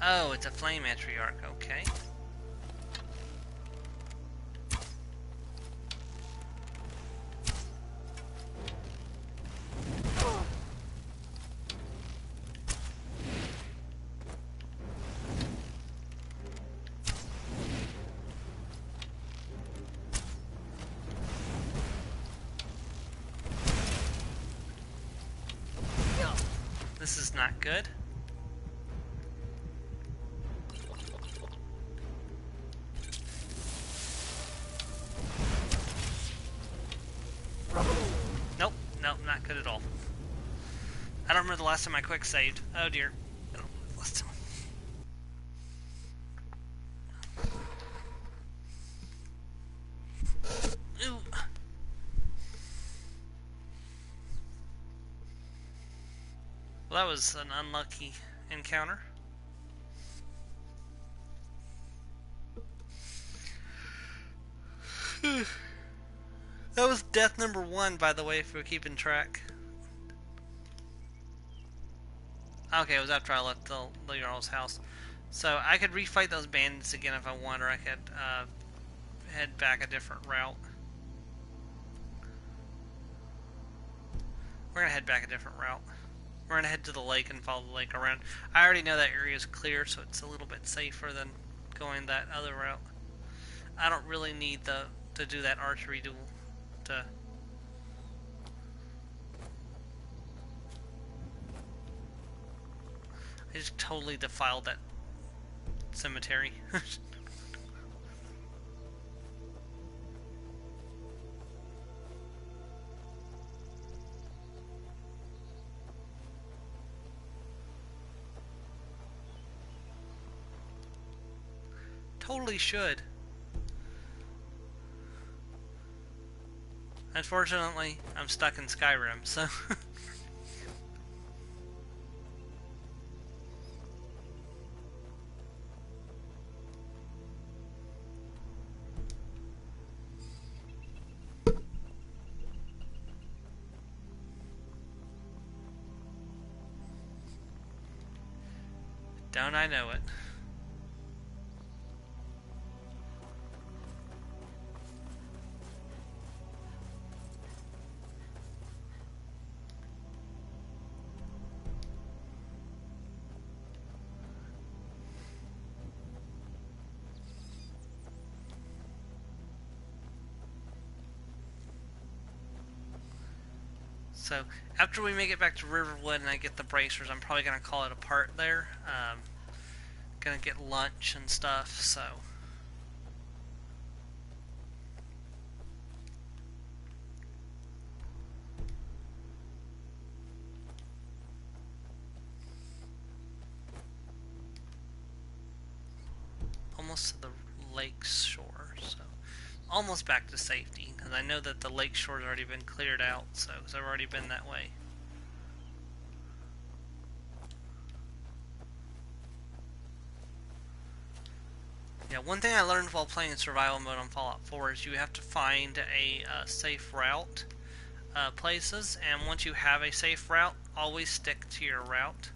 Oh, it's a flame matriarch. Okay. This is not good. Nope, nope, not good at all. I don't remember the last time I quick saved. Oh dear. I don't remember the last time. Ooh. Well, that was an unlucky encounter. That was death number 1, by the way, if we're keeping track. Okay, it was after I left the Jarl's house. So I could refight those bandits again if I want, or I could head back a different route. We're gonna head back a different route. We're gonna head to the lake and follow the lake around. I already know that area is clear, so it's a little bit safer than going that other route. I don't really need to do that archery duel. I just totally defiled that cemetery. totally should. Unfortunately, I'm stuck in Skyrim, so... Don't I know it? So, after we make it back to Riverwood and I get the bracers, I'm probably going to call it a part there. Gonna get lunch and stuff, so... Almost to the lake shore, so... Almost back to safety, because I know that the lake shore's already been cleared out, so because I've already been that way. Yeah, one thing I learned while playing survival mode on Fallout 4 is you have to find a safe route places, and once you have a safe route, always stick to your route.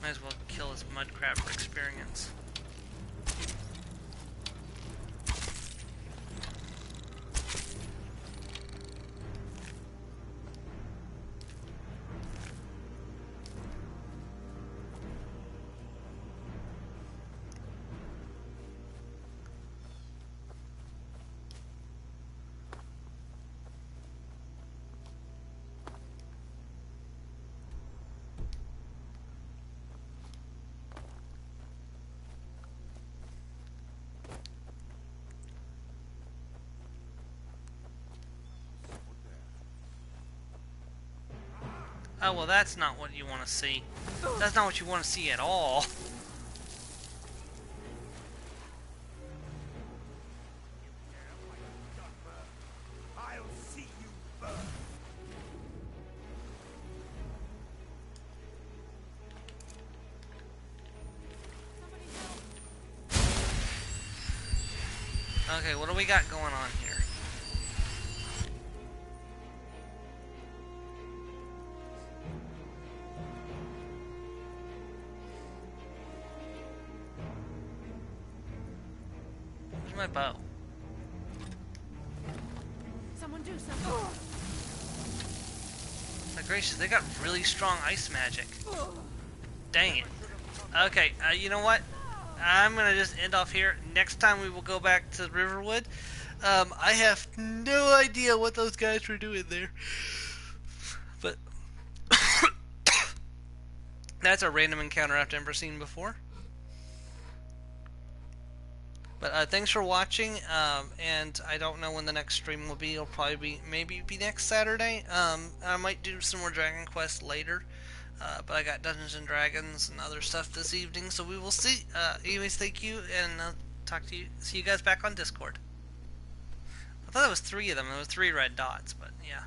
Might as well kill this mud crab for experience. Oh, well, that's not what you want to see. That's not what you want to see at all. I'll see you burn. Okay, what do we got going on here? Where's my bow? Someone do something. My gracious, they got really strong ice magic. Dang it. Okay, you know what? I'm gonna just end off here. Next time we will go back to Riverwood. I have no idea what those guys were doing there. But that's a random encounter I've never seen before. But thanks for watching, and I don't know when the next stream will be. It'll probably be, maybe be next Saturday. I might do some more Dragon Quest later, but I got Dungeons and Dragons and other stuff this evening, so we will see. Anyways, thank you, and see you guys back on Discord. I thought it was 3 of them. There were 3 red dots, but yeah.